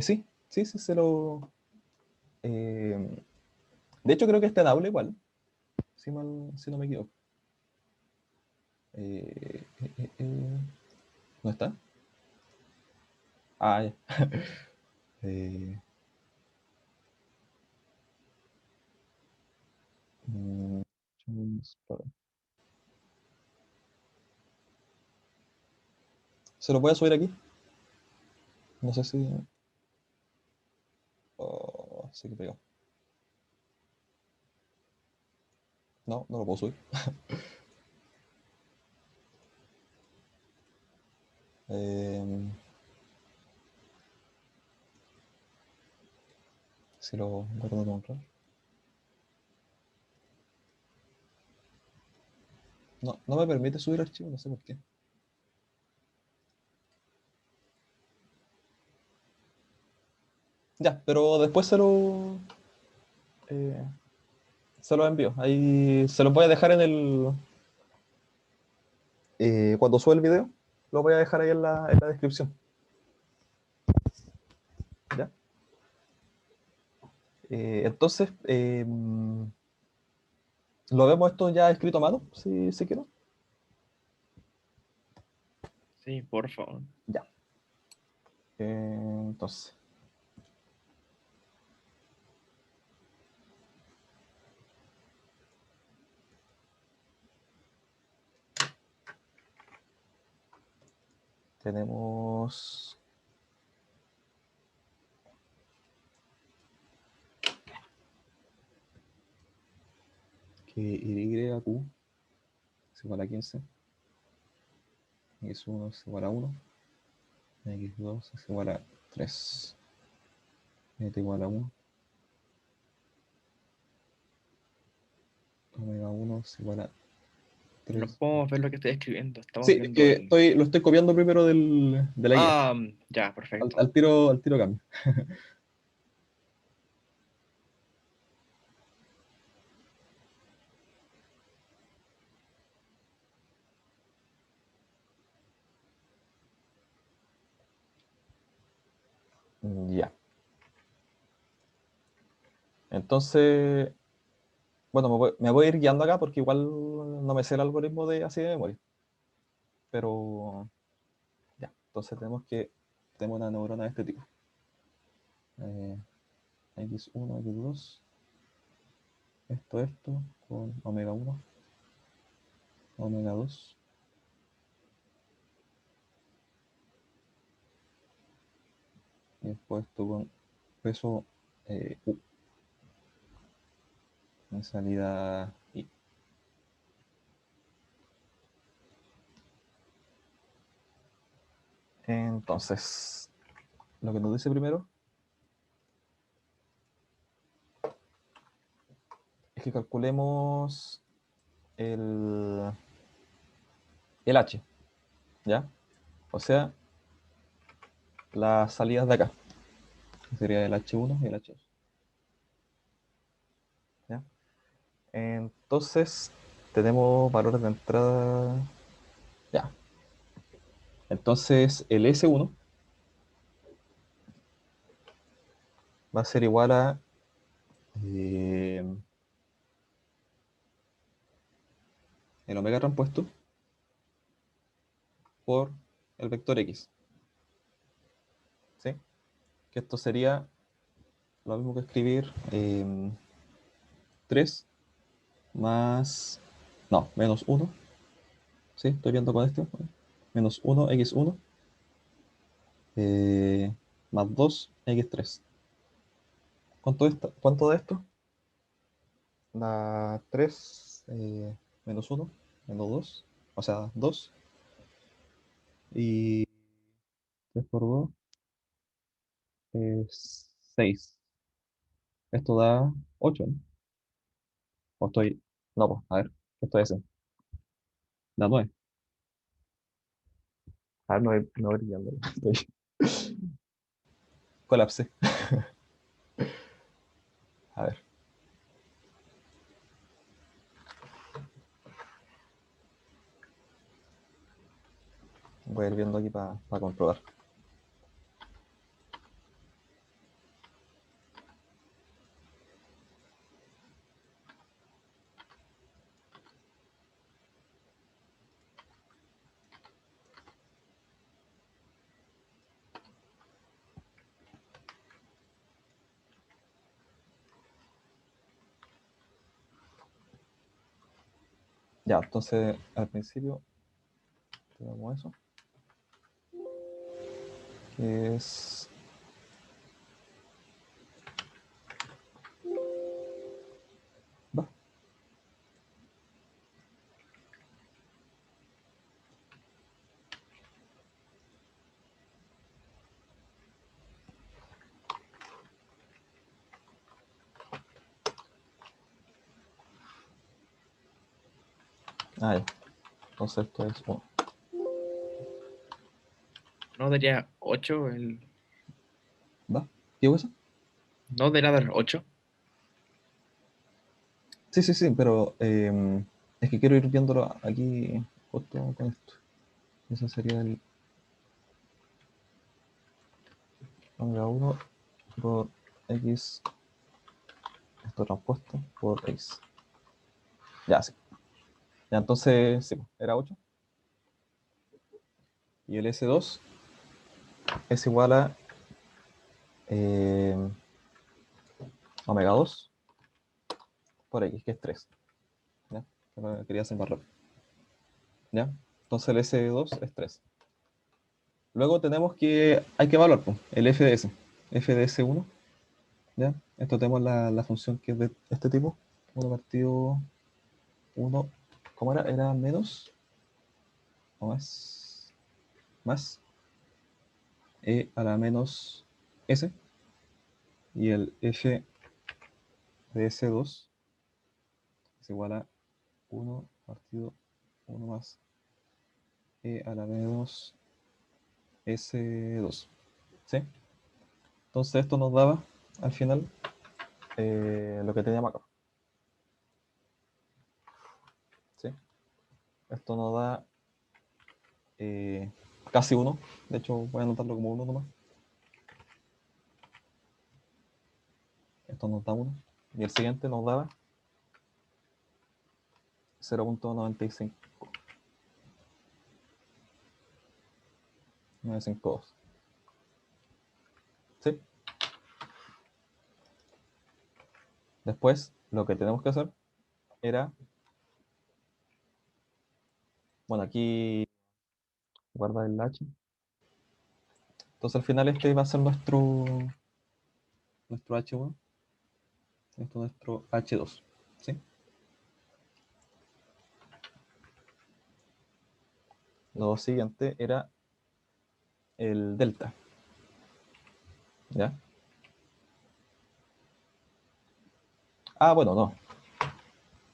Sí, se lo... eh, de hecho, creo que está en aula igual, si no me equivoco. ¿No está? Ah, ya. Eh, mm, se lo voy a subir aquí. No sé si... Oh, sí que pegó. No lo puedo subir. Eh, si lo guardo con RAR. No me permite subir archivo, no sé por qué. Ya, pero después eh, se lo envío. Ahí se los voy a dejar cuando sube el video, lo voy a dejar ahí en la descripción. ¿Ya? Entonces, lo vemos esto ya escrito a mano, si quiero. Sí, por favor. Ya. Entonces, tenemos que YQ es igual a 15, X1 es igual a 1, X2 es igual a 3, T igual a 1, omega 1 es igual a No 3. podemos ver lo que estoy escribiendo, estamos Sí, es viendo que lo estoy copiando primero de la guía. Ah, ya, Al, perfecto. al tiro cambio. Ya. Entonces, bueno, me voy a ir guiando acá porque igual no me sé el algoritmo de así de memoria. Pero ya, entonces tenemos una neurona de este tipo. X1, X2, esto, con omega 1, omega 2. Y después esto con peso U, en salida I. Entonces, lo que nos dice primero es que calculemos el H, ¿ya? O sea, las salidas de acá. Sería el H1 y el H2. ¿Ya? Entonces, tenemos valores de entrada. Ya. Entonces, el S1 va a ser igual a el omega transpuesto por el vector X. ¿Sí? Que esto sería lo mismo que escribir 3 más. No, menos 1. ¿Sí? Estoy viendo con esto. Menos 1, X1. Más 2, X3. ¿Cuánto de esto? Da 3 menos 1, menos 2. O sea, 2. Y 3 por 2 es 6. Esto da 8, ¿no? O estoy. No, pues, a ver, ¿qué estoy haciendo? Da 9. A ver, no brillando. Estoy. Colapsé. A ver, voy a ir viendo aquí para comprobar. Ya, entonces al principio tenemos eso, que es. Va. Ah, ya. Entonces esto es 1. ¿No daría 8 el... ¿Va? ¿Qué hueso? ¿No debería dar 8? Sí, sí, sí, pero es que quiero ir viéndolo aquí justo con esto. Eso sería el omega 1 por X, esto transpuesto por X. Ya, sí. Ya, entonces, sí, era 8. Y el S2 es igual a eh, omega 2 por X, que es 3. ¿Ya? Pero quería hacer más rápido. ¿Ya? Entonces el S2 es 3. Luego hay que evaluar pues, el FDS. FDS1. ¿Ya? Esto tenemos la función que es de este tipo. 1 partido 1. ¿Cómo era? Era menos o más. Más a la menos S. Y el F de S2 es igual a 1 partido 1 más a la menos S2. ¿Sí? Entonces esto nos daba al final lo que teníamos acá. ¿Sí? Esto nos da casi 1. De hecho, voy a anotarlo como 1 nomás. Esto nos da 1. Y el siguiente nos daba 0.95. 952. ¿Sí? Después, lo que tenemos que hacer era, bueno, aquí guarda el H. Entonces al final este va a ser nuestro H1, esto es nuestro H2, ¿sí? Lo siguiente era el delta, ¿ya? Ah, bueno, no.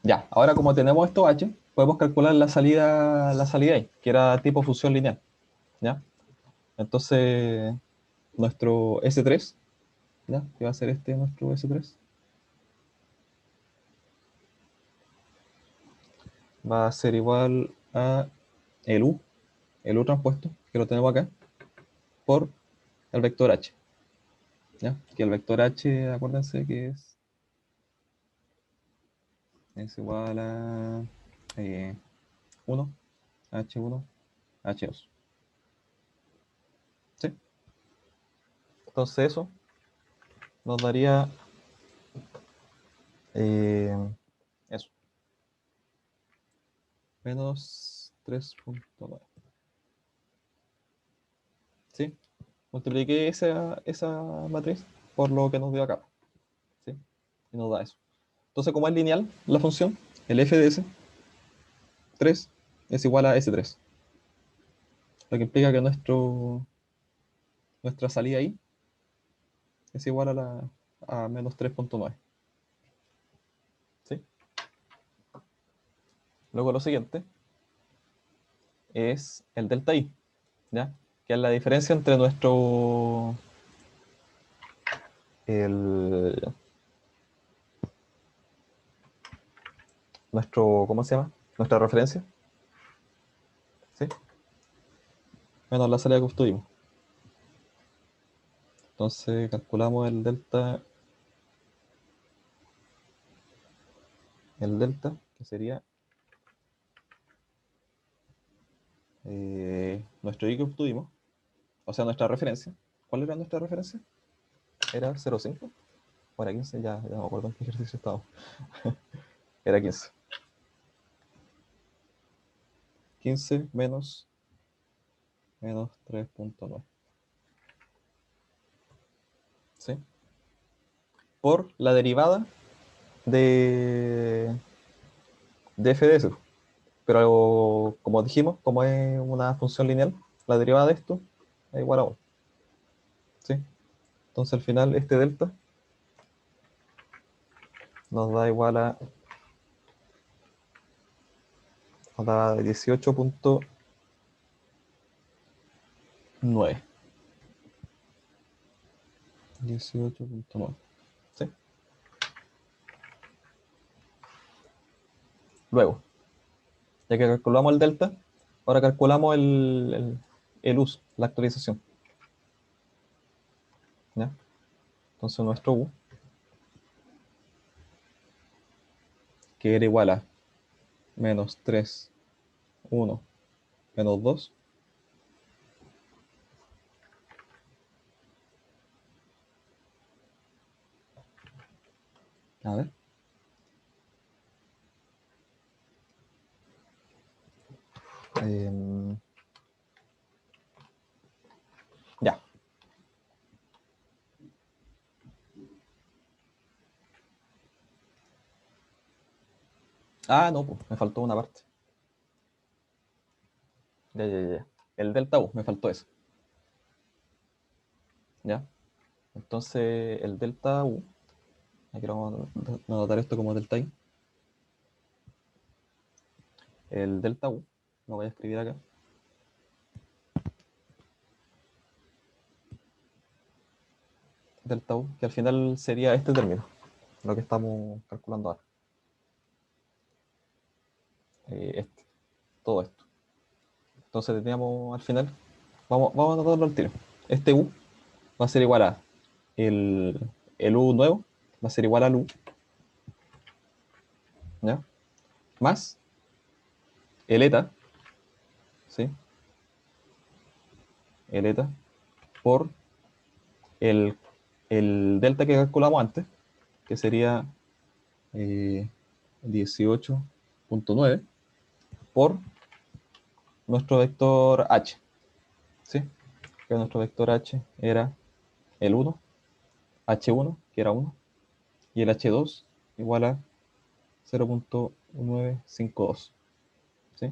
Ya, ahora como tenemos esto H, podemos calcular la salida ahí, que era tipo función lineal, ¿ya? Entonces, nuestro S3, ¿ya? Que va a ser este nuestro S3, va a ser igual a el U transpuesto, que lo tenemos acá, por el vector H, ¿ya? Que el vector H, acuérdense que es igual a 1, H1, H2, ¿sí? Entonces eso nos daría eh, eso, menos 3.9, ¿sí? Multipliqué esa matriz por lo que nos dio acá, ¿sí? Y nos da eso. Entonces, como es lineal la función, el f de S3 es igual a S3, lo que implica que nuestra salida ahí es igual a menos 3.9, ¿sí? Luego lo siguiente es el delta I, ¿ya? Que es la diferencia entre el, ¿cómo se llama? Nuestra referencia, ¿sí? Menos la salida que obtuvimos. Entonces calculamos el delta, que sería nuestro I que obtuvimos, o sea, nuestra referencia. ¿Cuál era nuestra referencia? Era 0,5 o era 15, ya no me acuerdo en qué ejercicio estaba. Era 15. 15 menos 3.9, ¿sí? Por la derivada de, de f de eso. Pero como dijimos, como es una función lineal, la derivada de esto es igual a 1, ¿sí? Entonces al final este delta nos da igual a nos da 18.9. 18.9, ¿sí? Luego, ya que calculamos el delta, ahora calculamos el uso, la actualización, ¿ya? Entonces nuestro U, que era igual a menos 3, 1, menos 2, a ver, em, ya. Ah, no, pues, me faltó una parte. Ya, ya, ya. El delta U, me faltó eso, ¿ya? Entonces el delta U, aquí vamos a anotar esto como delta I. El delta U, lo voy a escribir acá. Delta U, que al final sería este término, lo que estamos calculando ahora. Todo esto. Entonces teníamos al final, vamos a anotarlo al tiro. Este U va a ser igual a el U nuevo, va a ser igual al U, ¿ya? Más el eta, ¿sí? El eta por el, el delta que calculamos antes, que sería 18.9 por nuestro vector h, ¿sí? Que nuestro vector h era el 1, h1, que era 1, y el h2 igual a 0.952, ¿sí?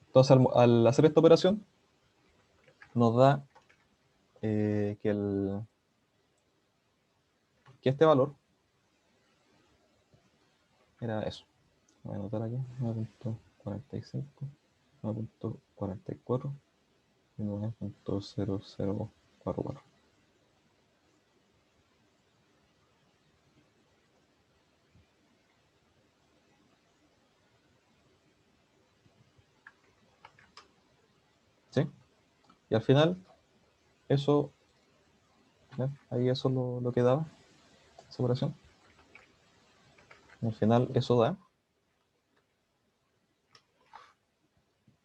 Entonces, al hacer esta operación, nos da que este valor era eso. Voy a anotar aquí, 9.45, 9.44 y 9.0044. ¿Sí? Y al final, eso, ¿ya? Ahí eso lo que daba, esa operación. Y al final, eso da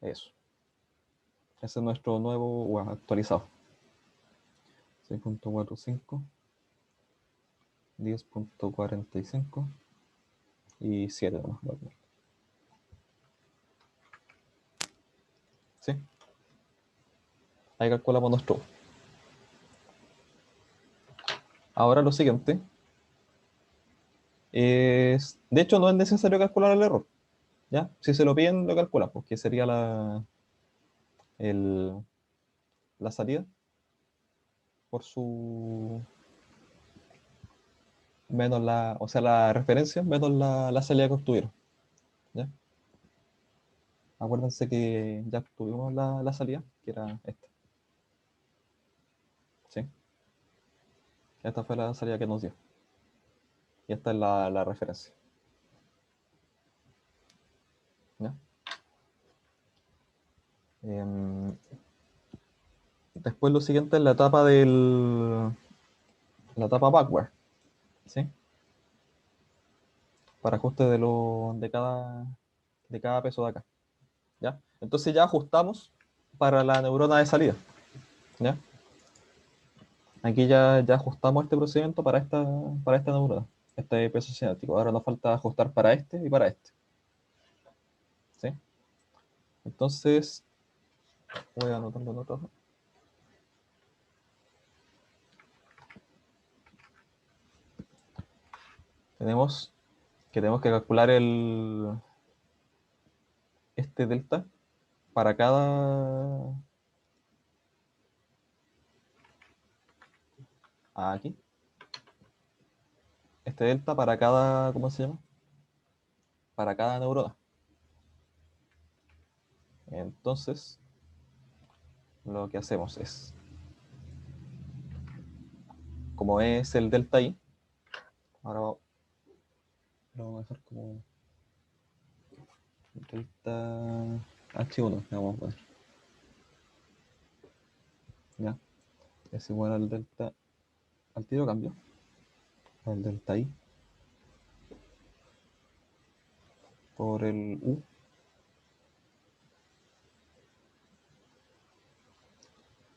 eso. Ese es nuestro nuevo, bueno, actualizado. 6.45, 10.45 y 7 nomás. ¿Sí? Ahí calculamos nuestro. Ahora lo siguiente es, de hecho no es necesario calcular el error, ¿ya? Si se lo piden, lo calculan, porque sería el, la salida por su, menos la, o sea, la referencia menos la salida que obtuvieron, ¿ya? Acuérdense que ya obtuvimos la salida, que era esta, ¿sí? Esta fue la salida que nos dio. Y esta es la referencia, ¿ya? Em, Después lo siguiente es la etapa la etapa backward, ¿sí? Para ajuste de cada peso de acá, ¿ya? Entonces ya ajustamos para la neurona de salida, ¿ya? Aquí ya ajustamos este procedimiento para esta neurona, este peso cinético. Ahora nos falta ajustar para este y para este, ¿sí? Entonces, voy anotando en otra hoja. Tenemos tenemos que calcular este delta para cada... aquí. Este delta para cada... ¿Cómo se llama? Para cada neurona. Entonces, lo que hacemos es, como es el delta I, ahora lo vamos a dejar como delta H1, le vamos a poner, ¿ya? Es igual al delta, al tiro cambio, al delta I por el U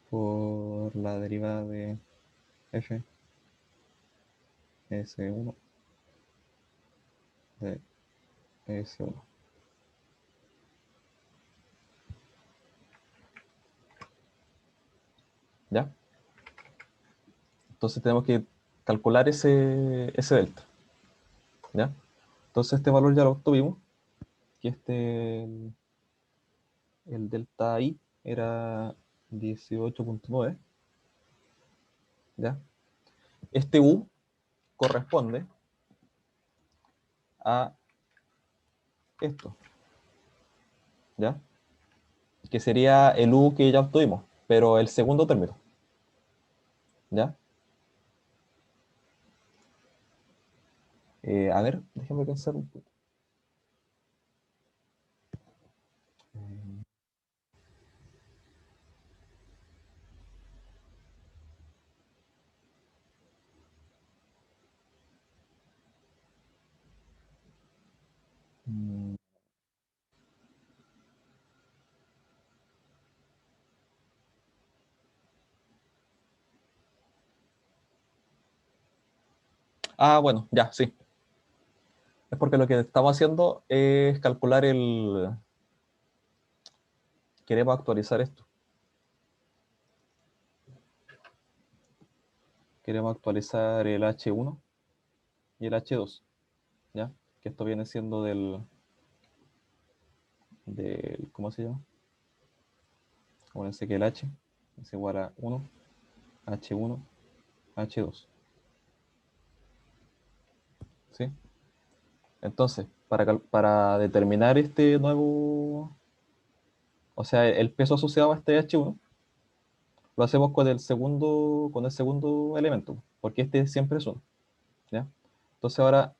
por la derivada de F S1 de S1. ¿Ya? Entonces tenemos que calcular ese delta, ¿ya? Entonces este valor ya lo obtuvimos, que el delta I era 18.9, ¿ya? Este U corresponde a esto, ¿ya? Que sería el U que ya obtuvimos, pero el segundo término, ¿ya? A ver, déjame pensar un poco. Ah, bueno, ya, sí. Es porque lo que estamos haciendo es calcular el... Queremos actualizar esto. Queremos actualizar el H1 y el H2, ¿ya? Que esto viene siendo ¿cómo se llama? Acuérdense que el H es igual a 1, H1, H2, ¿sí? Entonces, para determinar este nuevo, o sea, el peso asociado a este H1, lo hacemos con el segundo elemento, porque este siempre es 1, ¿ya? Entonces ahora,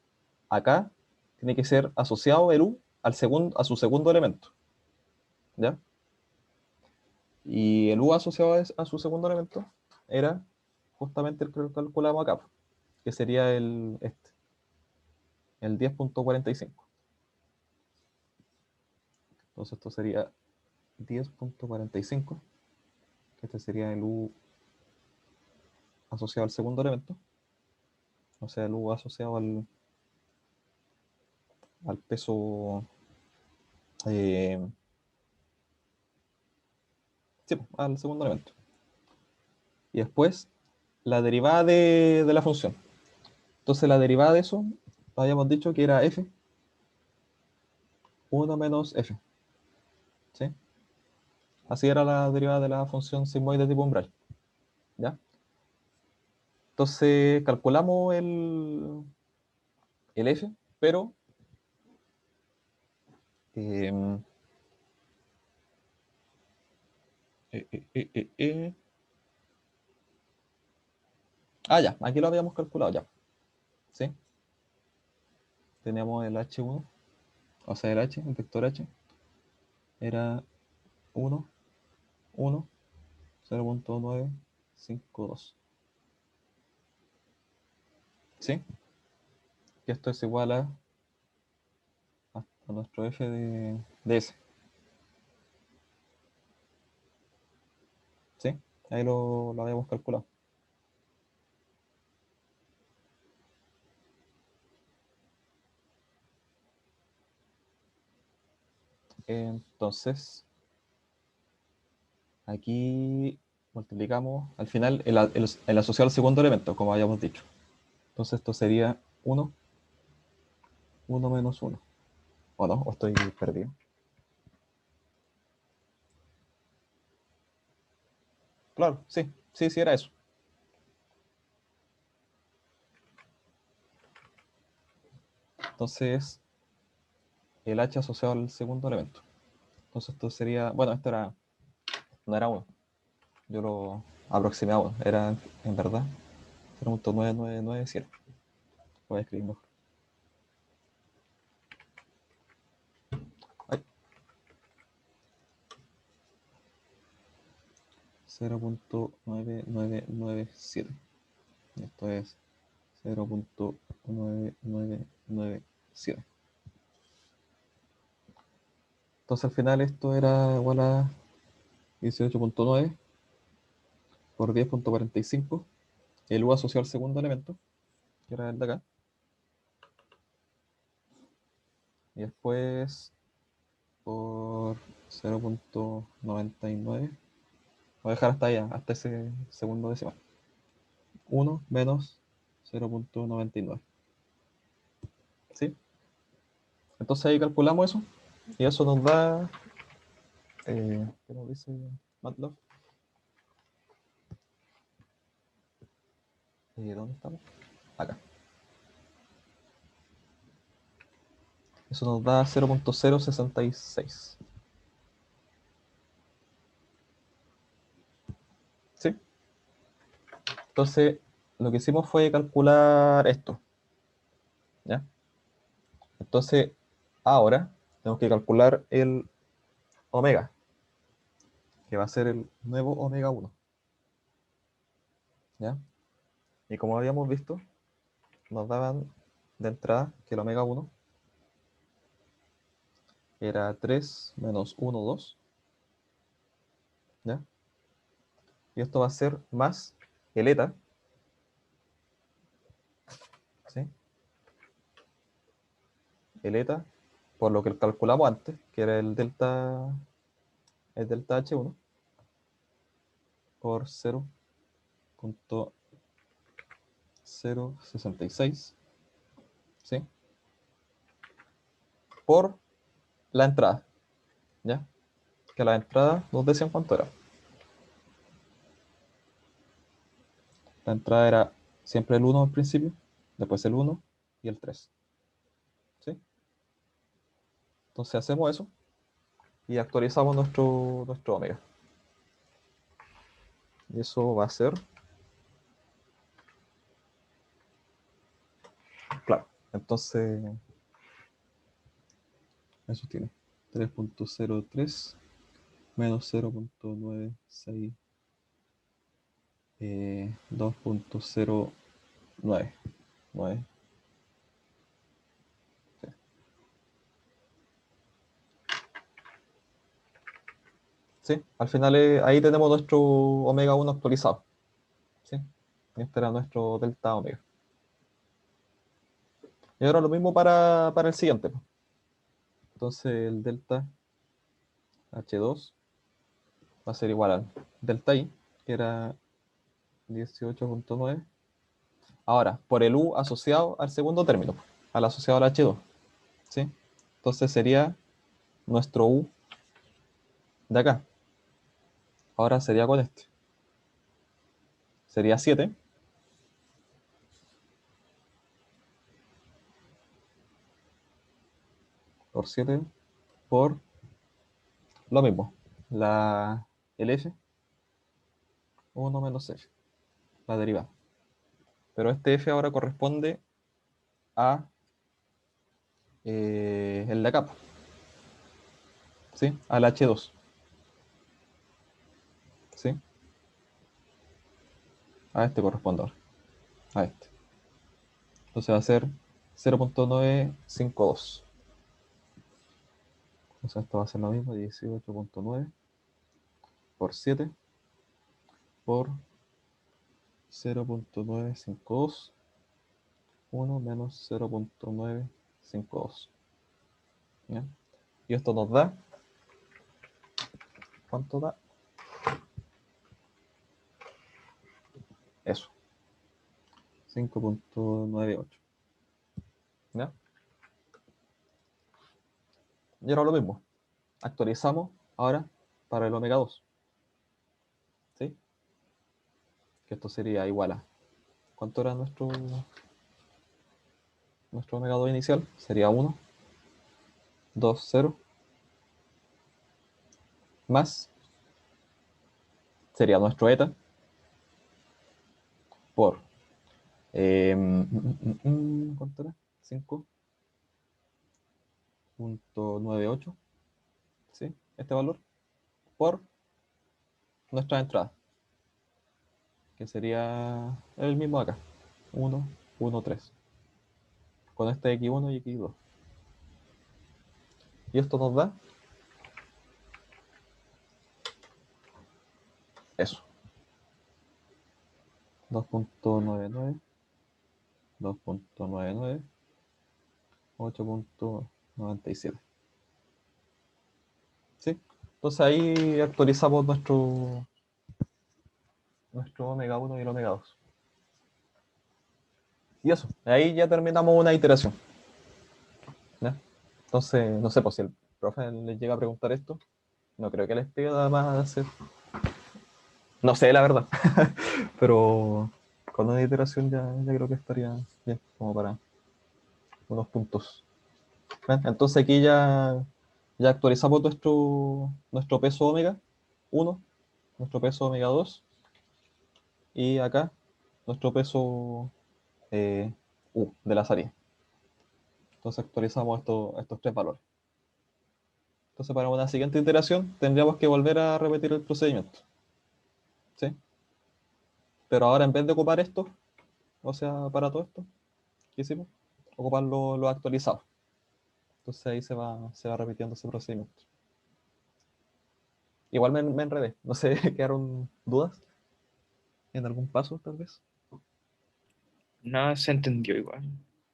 acá, tiene que ser asociado el U a su segundo elemento, ¿ya? Y el U asociado a su segundo elemento era justamente el que calculamos acá, que sería el 10,45. Entonces esto sería 10,45, que este sería el U asociado al segundo elemento, o sea, el U asociado al peso, eh, sí, al segundo elemento. Y después la derivada de la función. Entonces la derivada de eso, habíamos dicho que era f, 1 menos f, ¿sí? Así era la derivada de la función sigmoide tipo umbral, ¿ya? Entonces calculamos el f, pero eh, eh, eh, eh, eh, eh. Ya, aquí lo habíamos calculado ya, ¿sí? Teníamos el h1, o sea, el vector h, era 1, 1, 0,952, ¿sí? Y esto es igual a nuestro f de s, ¿sí? Ahí lo habíamos calculado. Entonces, aquí multiplicamos al final el asociado al segundo elemento, como habíamos dicho. Entonces esto sería 1, 1 menos 1. ¿O no? ¿O estoy perdido? Claro, sí, sí, sí era eso. Entonces, el h asociado al segundo elemento. Entonces esto sería, bueno, no era 1. Yo lo aproximé a 1. Era, en verdad, 0,9997. Voy a escribir mejor. Ay, 0,9997. Esto es 0,9997. Entonces al final esto era igual a 18,9 por 10,45. El U asociado al segundo elemento, que era el de acá. Y después por 0,99. Voy a dejar hasta allá, hasta ese segundo decimal. 1 menos 0,99. ¿Sí? Entonces ahí calculamos eso. Y eso nos da. ¿Qué nos dice MATLAB? ¿Dónde estamos? Acá. Eso nos da 0,066. ¿Sí? Entonces, lo que hicimos fue calcular esto. ¿Ya? Entonces, ahora tenemos que calcular el omega, que va a ser el nuevo omega 1. ¿Ya? Y como habíamos visto, nos daban de entrada que el omega 1 era 3 menos 1, 2. ¿Ya? Y esto va a ser más el eta, el eta, por lo que calculamos antes, que era el delta H1, por 0.066, ¿sí? Por la entrada, ¿ya? Que la entrada nos decían cuánto era. La entrada era siempre el 1 al principio, después el 1 y el 3, ¿sí? Entonces hacemos eso y actualizamos nuestro omega. Y eso va a ser, claro, entonces eso tiene 3.03 menos 0.96, 2.09. Sí. Sí, al final ahí tenemos nuestro omega 1 actualizado. ¿Sí? Este era nuestro delta omega. Y ahora lo mismo para el siguiente. Entonces el delta H2 va a ser igual al delta I, que era 18.9. Ahora, por el U asociado al segundo término, al asociado al H2. ¿Sí? Entonces sería nuestro U de acá. Ahora sería con este. Sería 7 por 7 por lo mismo. El F, 1 menos F, la derivada. Pero este F ahora corresponde a el de acá, ¿sí? Al H2, ¿sí? A este corresponde ahora, a este. Entonces va a ser 0.952. Entonces esto va a ser lo mismo, 18.9 por 7 por 0.952, 1 menos 0.952. ¿Ya? Y esto nos da, ¿cuánto da? Eso, 5.98. ¿Ya? Y ahora lo mismo, actualizamos ahora para el omega 2, ¿sí? Que esto sería igual a, ¿cuánto era nuestro omega 2 inicial? Sería 1, 2, 0, más, sería nuestro eta, por, ¿cuánto era? 5.98, ¿sí? Este valor, por nuestra entrada, que sería el mismo acá, 1, 1, 3, con este x1 y x2. Y esto nos da eso, 2.99, 2.99, 8.97. ¿Sí? Entonces ahí actualizamos nuestro omega 1 y el omega 2. Y eso, ahí ya terminamos una iteración. ¿Ya? Entonces, no sé, pues si el profe les llega a preguntar esto, no creo que les pida nada más hacer. No sé, la verdad. Pero con una iteración ya creo que estaría bien, como para unos puntos. ¿Ven? Entonces aquí ya actualizamos nuestro peso omega 1, nuestro peso omega 2 y acá nuestro peso U de la salida. Entonces actualizamos estos tres valores. Entonces para una siguiente iteración tendríamos que volver a repetir el procedimiento. ¿Sí? Pero ahora en vez de ocupar esto, o sea, para todo esto que hicimos, ocupar lo actualizado. Entonces ahí se va repitiendo ese procedimiento. Igual me enredé. No sé, ¿quedaron dudas en algún paso tal vez? Nada se entendió igual.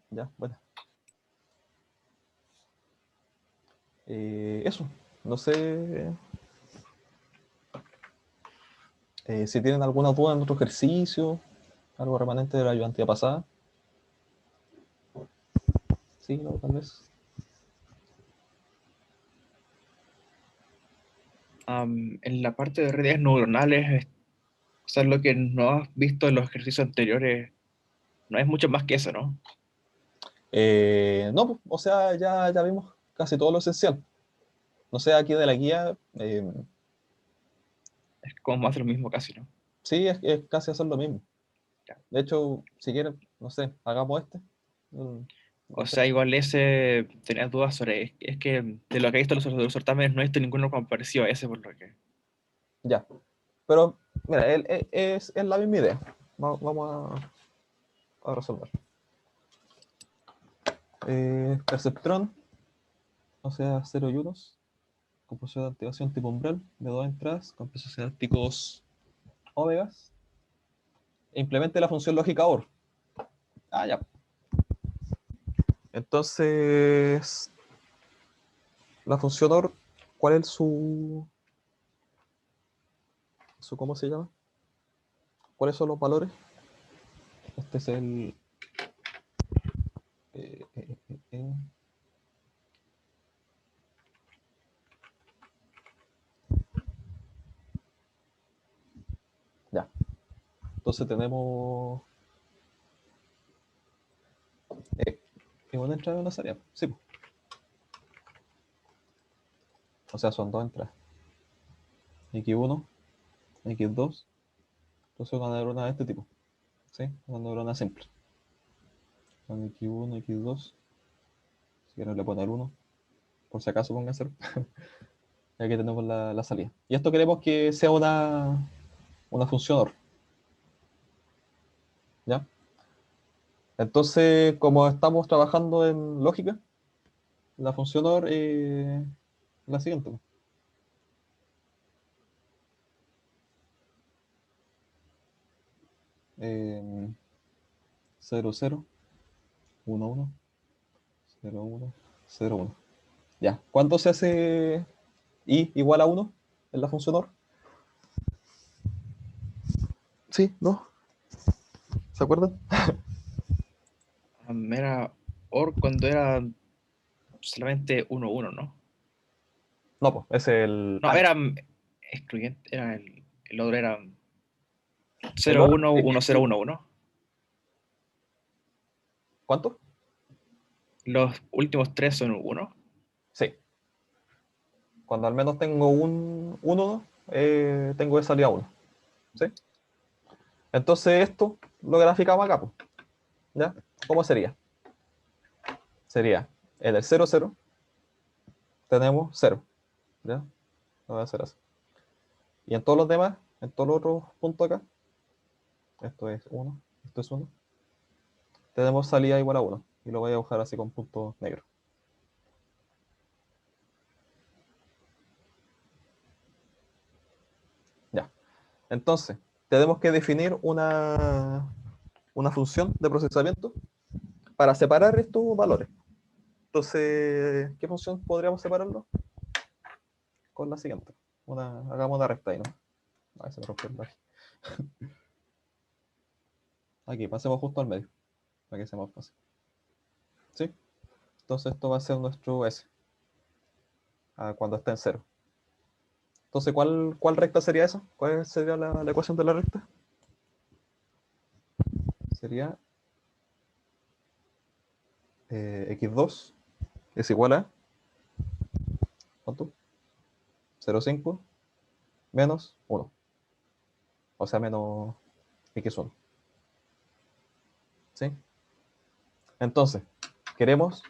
Ya, bueno. Eso, no sé si tienen alguna duda en otro ejercicio, algo remanente de la ayudantía pasada. Sí, no, tal vez. En la parte de redes neuronales, o sea, lo que no has visto en los ejercicios anteriores, no es mucho más que eso, ¿no? No, pues, o sea, ya vimos casi todo lo esencial. No sé, aquí de la guía, Es como más de lo mismo casi, ¿no? sí, es casi hacer lo mismo. Ya. De hecho, si quieren, no sé, hagamos este. O No sé, sea, igual ese tenía dudas sobre, es que de lo que he visto en los certámenes no he visto ninguno como parecido a ese, por lo que... ya. Pero, mira, es la misma idea. Vamos a resolver. Perceptrón, o sea, 0 y 1, con proceso de activación tipo umbral, de 2 entradas, con procesos didácticos omegas, e implemente la función lógica OR. Ah, ya. Entonces, la función OR, ¿cuál es su cómo se llama? ¿Cuáles son los valores? Este es el... eh, eh, eh, eh, ya. Entonces tenemos... ¿es una entrada y una salida? Sí, po. O sea, son 2 entradas. X1, X2. Entonces una neurona de este tipo. ¿Sí? Una neurona simple. Con X1, X2. Si quieren le poner 1. Por si acaso pongan 0. Y aquí tenemos la salida. Y esto queremos que sea una función OR. ¿Ya? Entonces, como estamos trabajando en lógica, la función OR es la siguiente. Eh, 0, 0, 1, 1, 0, 1, 0, 1. Ya. ¿Cuánto se hace i igual a 1 en la función OR? Sí, ¿no? ¿Se acuerdan? Era OR cuando era solamente 1-1, ¿no? No, pues, es el No, AND. era excluyente, era el otro era El OR, 0-1, 1-0, 1-1. ¿cuánto? Los últimos tres son 1. Sí. Cuando al menos tengo un 1, tengo de salida 1. ¿Sí? Entonces esto lo graficamos acá, pues, ¿ya? ¿Cómo sería? Sería en el 0, 0 tenemos 0, ¿ya? Lo voy a hacer así. Y en todos los demás, en todos los otros puntos acá, esto es 1, esto es 1, tenemos salida igual a 1. Y lo voy a dibujar así con puntos negros. Ya. Entonces, tenemos que definir una función de procesamiento para separar estos valores. Entonces, ¿qué función podríamos separarlo? Con la siguiente. Hagamos una recta ahí, ¿no? A ver, se me rompió el lápiz. Aquí, pasemos justo al medio, para que sea más fácil. ¿Sí? Entonces esto va a ser nuestro S, cuando está en cero. Entonces, ¿cuál recta sería esa? ¿Cuál sería la ecuación de la recta? Sería x2 es igual a, ¿cuánto? 0,5 menos 1. O sea, menos x1. ¿Sí? Entonces, queremos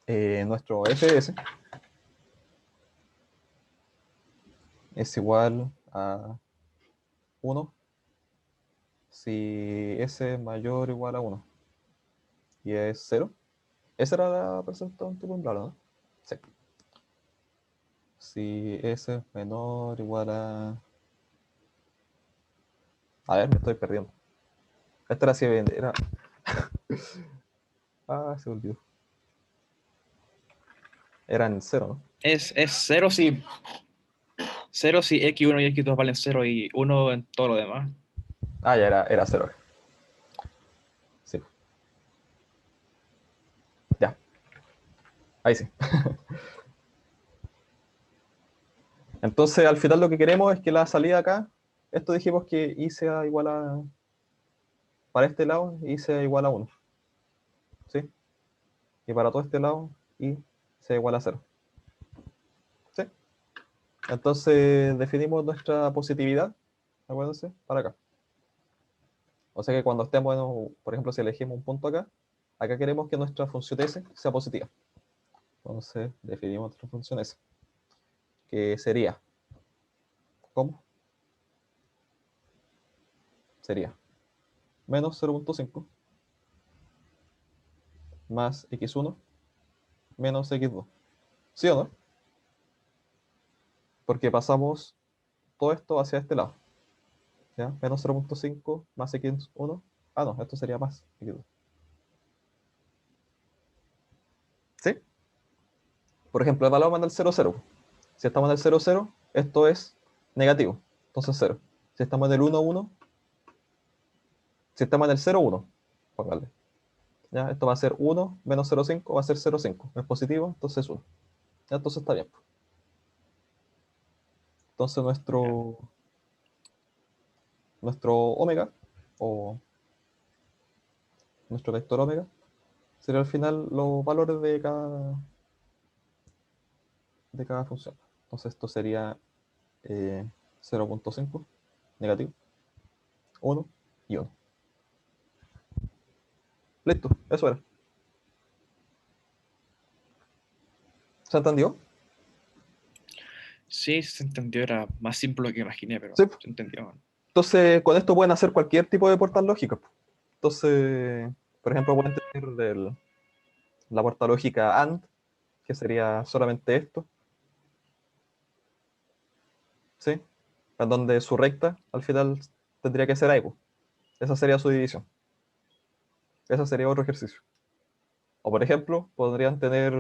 nuestro fs es igual a 1 si s es mayor o igual a 1 y es 0. Esa era la presentación tipo en bla, ¿no? Sí. Si s es menor o igual a... A ver, me estoy perdiendo. Esta era si era... Ah, se me olvidó. Eran 0, ¿no? Es 0 si, 0 si x1 y x2 valen 0 y 1 en todo lo demás. Ah, ya era 0. Sí, ya, ahí sí. Entonces, al final lo que queremos es que la salida acá, esto dijimos que y sea igual a, para este lado, y sea igual a 1, ¿sí? Y para todo este lado, y sea igual a 0, ¿sí? Entonces, definimos nuestra positividad, acuérdense, para acá. O sea que cuando estemos, por ejemplo, si elegimos un punto acá, acá queremos que nuestra función S sea positiva. Entonces, definimos nuestra función S, que sería, ¿cómo? Sería menos 0.5 más x1 menos x2. ¿Sí o no? Porque pasamos todo esto hacia este lado. ¿Ya? Menos 0.5 más x1. Ah, no, esto sería más x2. ¿Sí? Por ejemplo, el valor manda el 0, 0. Si estamos en el 0, 0, esto es negativo. Entonces 0. Si estamos en el 1, 1. Si estamos en el 0, 1. Póngale. ¿Ya? Esto va a ser 1 menos 0,5 va a ser 0,5. Es positivo, entonces 1. ¿Ya? Entonces está bien. Entonces Ya. nuestro omega, o nuestro vector omega, sería al final los valores de cada función. Entonces esto sería 0.5, negativo, 1 y 1. Listo, eso era. ¿Se entendió? Sí, se entendió, era más simple de lo que imaginé, pero Sí. se entendió. Entonces, con esto pueden hacer cualquier tipo de puertas lógicas. Entonces, por ejemplo, pueden tener la puerta lógica AND, que sería solamente esto, ¿sí? En donde su recta al final tendría que ser A, pues. Esa sería su división. Ese sería otro ejercicio. O por ejemplo, podrían tener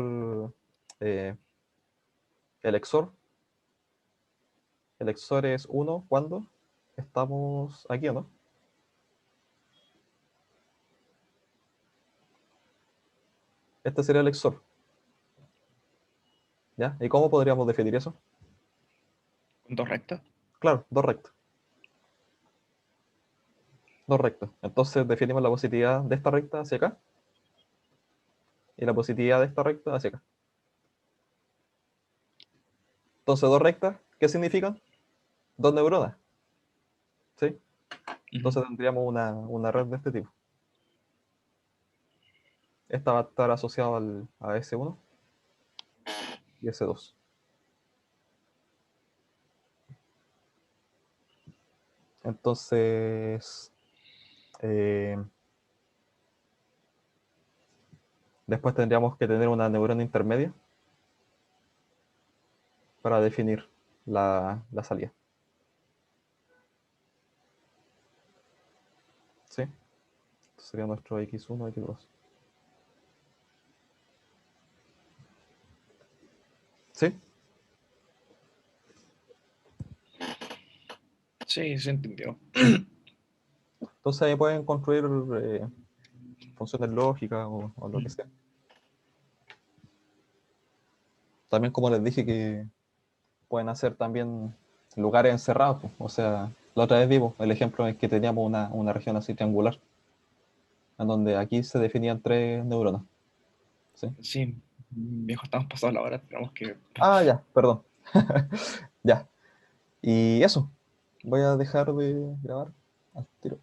eh, el exor. El exor es 1 cuando estamos aquí, ¿o no? Este sería el exor. ¿Ya? ¿Y cómo podríamos definir eso? ¿Con dos rectas? Claro, dos rectas. Dos rectas. Entonces definimos la positividad de esta recta hacia acá y la positividad de esta recta hacia acá. Entonces, dos rectas, ¿qué significan? Dos neuronas. ¿Sí? Ujú. Entonces tendríamos una red de este tipo. Esta va a estar asociada a S1 y S2. Entonces, eh, después tendríamos que tener una neurona intermedia para definir la salida. ¿Sí? Esto sería nuestro X1, X2. ¿Sí? Sí, se entendió. Entonces ahí pueden construir funciones lógicas o lo que sea. También como les dije que pueden hacer también lugares encerrados, pues. O sea, la otra vez vimos el ejemplo en que teníamos una región así triangular, en donde aquí se definían tres neuronas. ¿Sí? Sí, viejo, estamos pasados la hora, tenemos que... Ah, ya, perdón. Ya. Y eso, voy a dejar de grabar al tiro.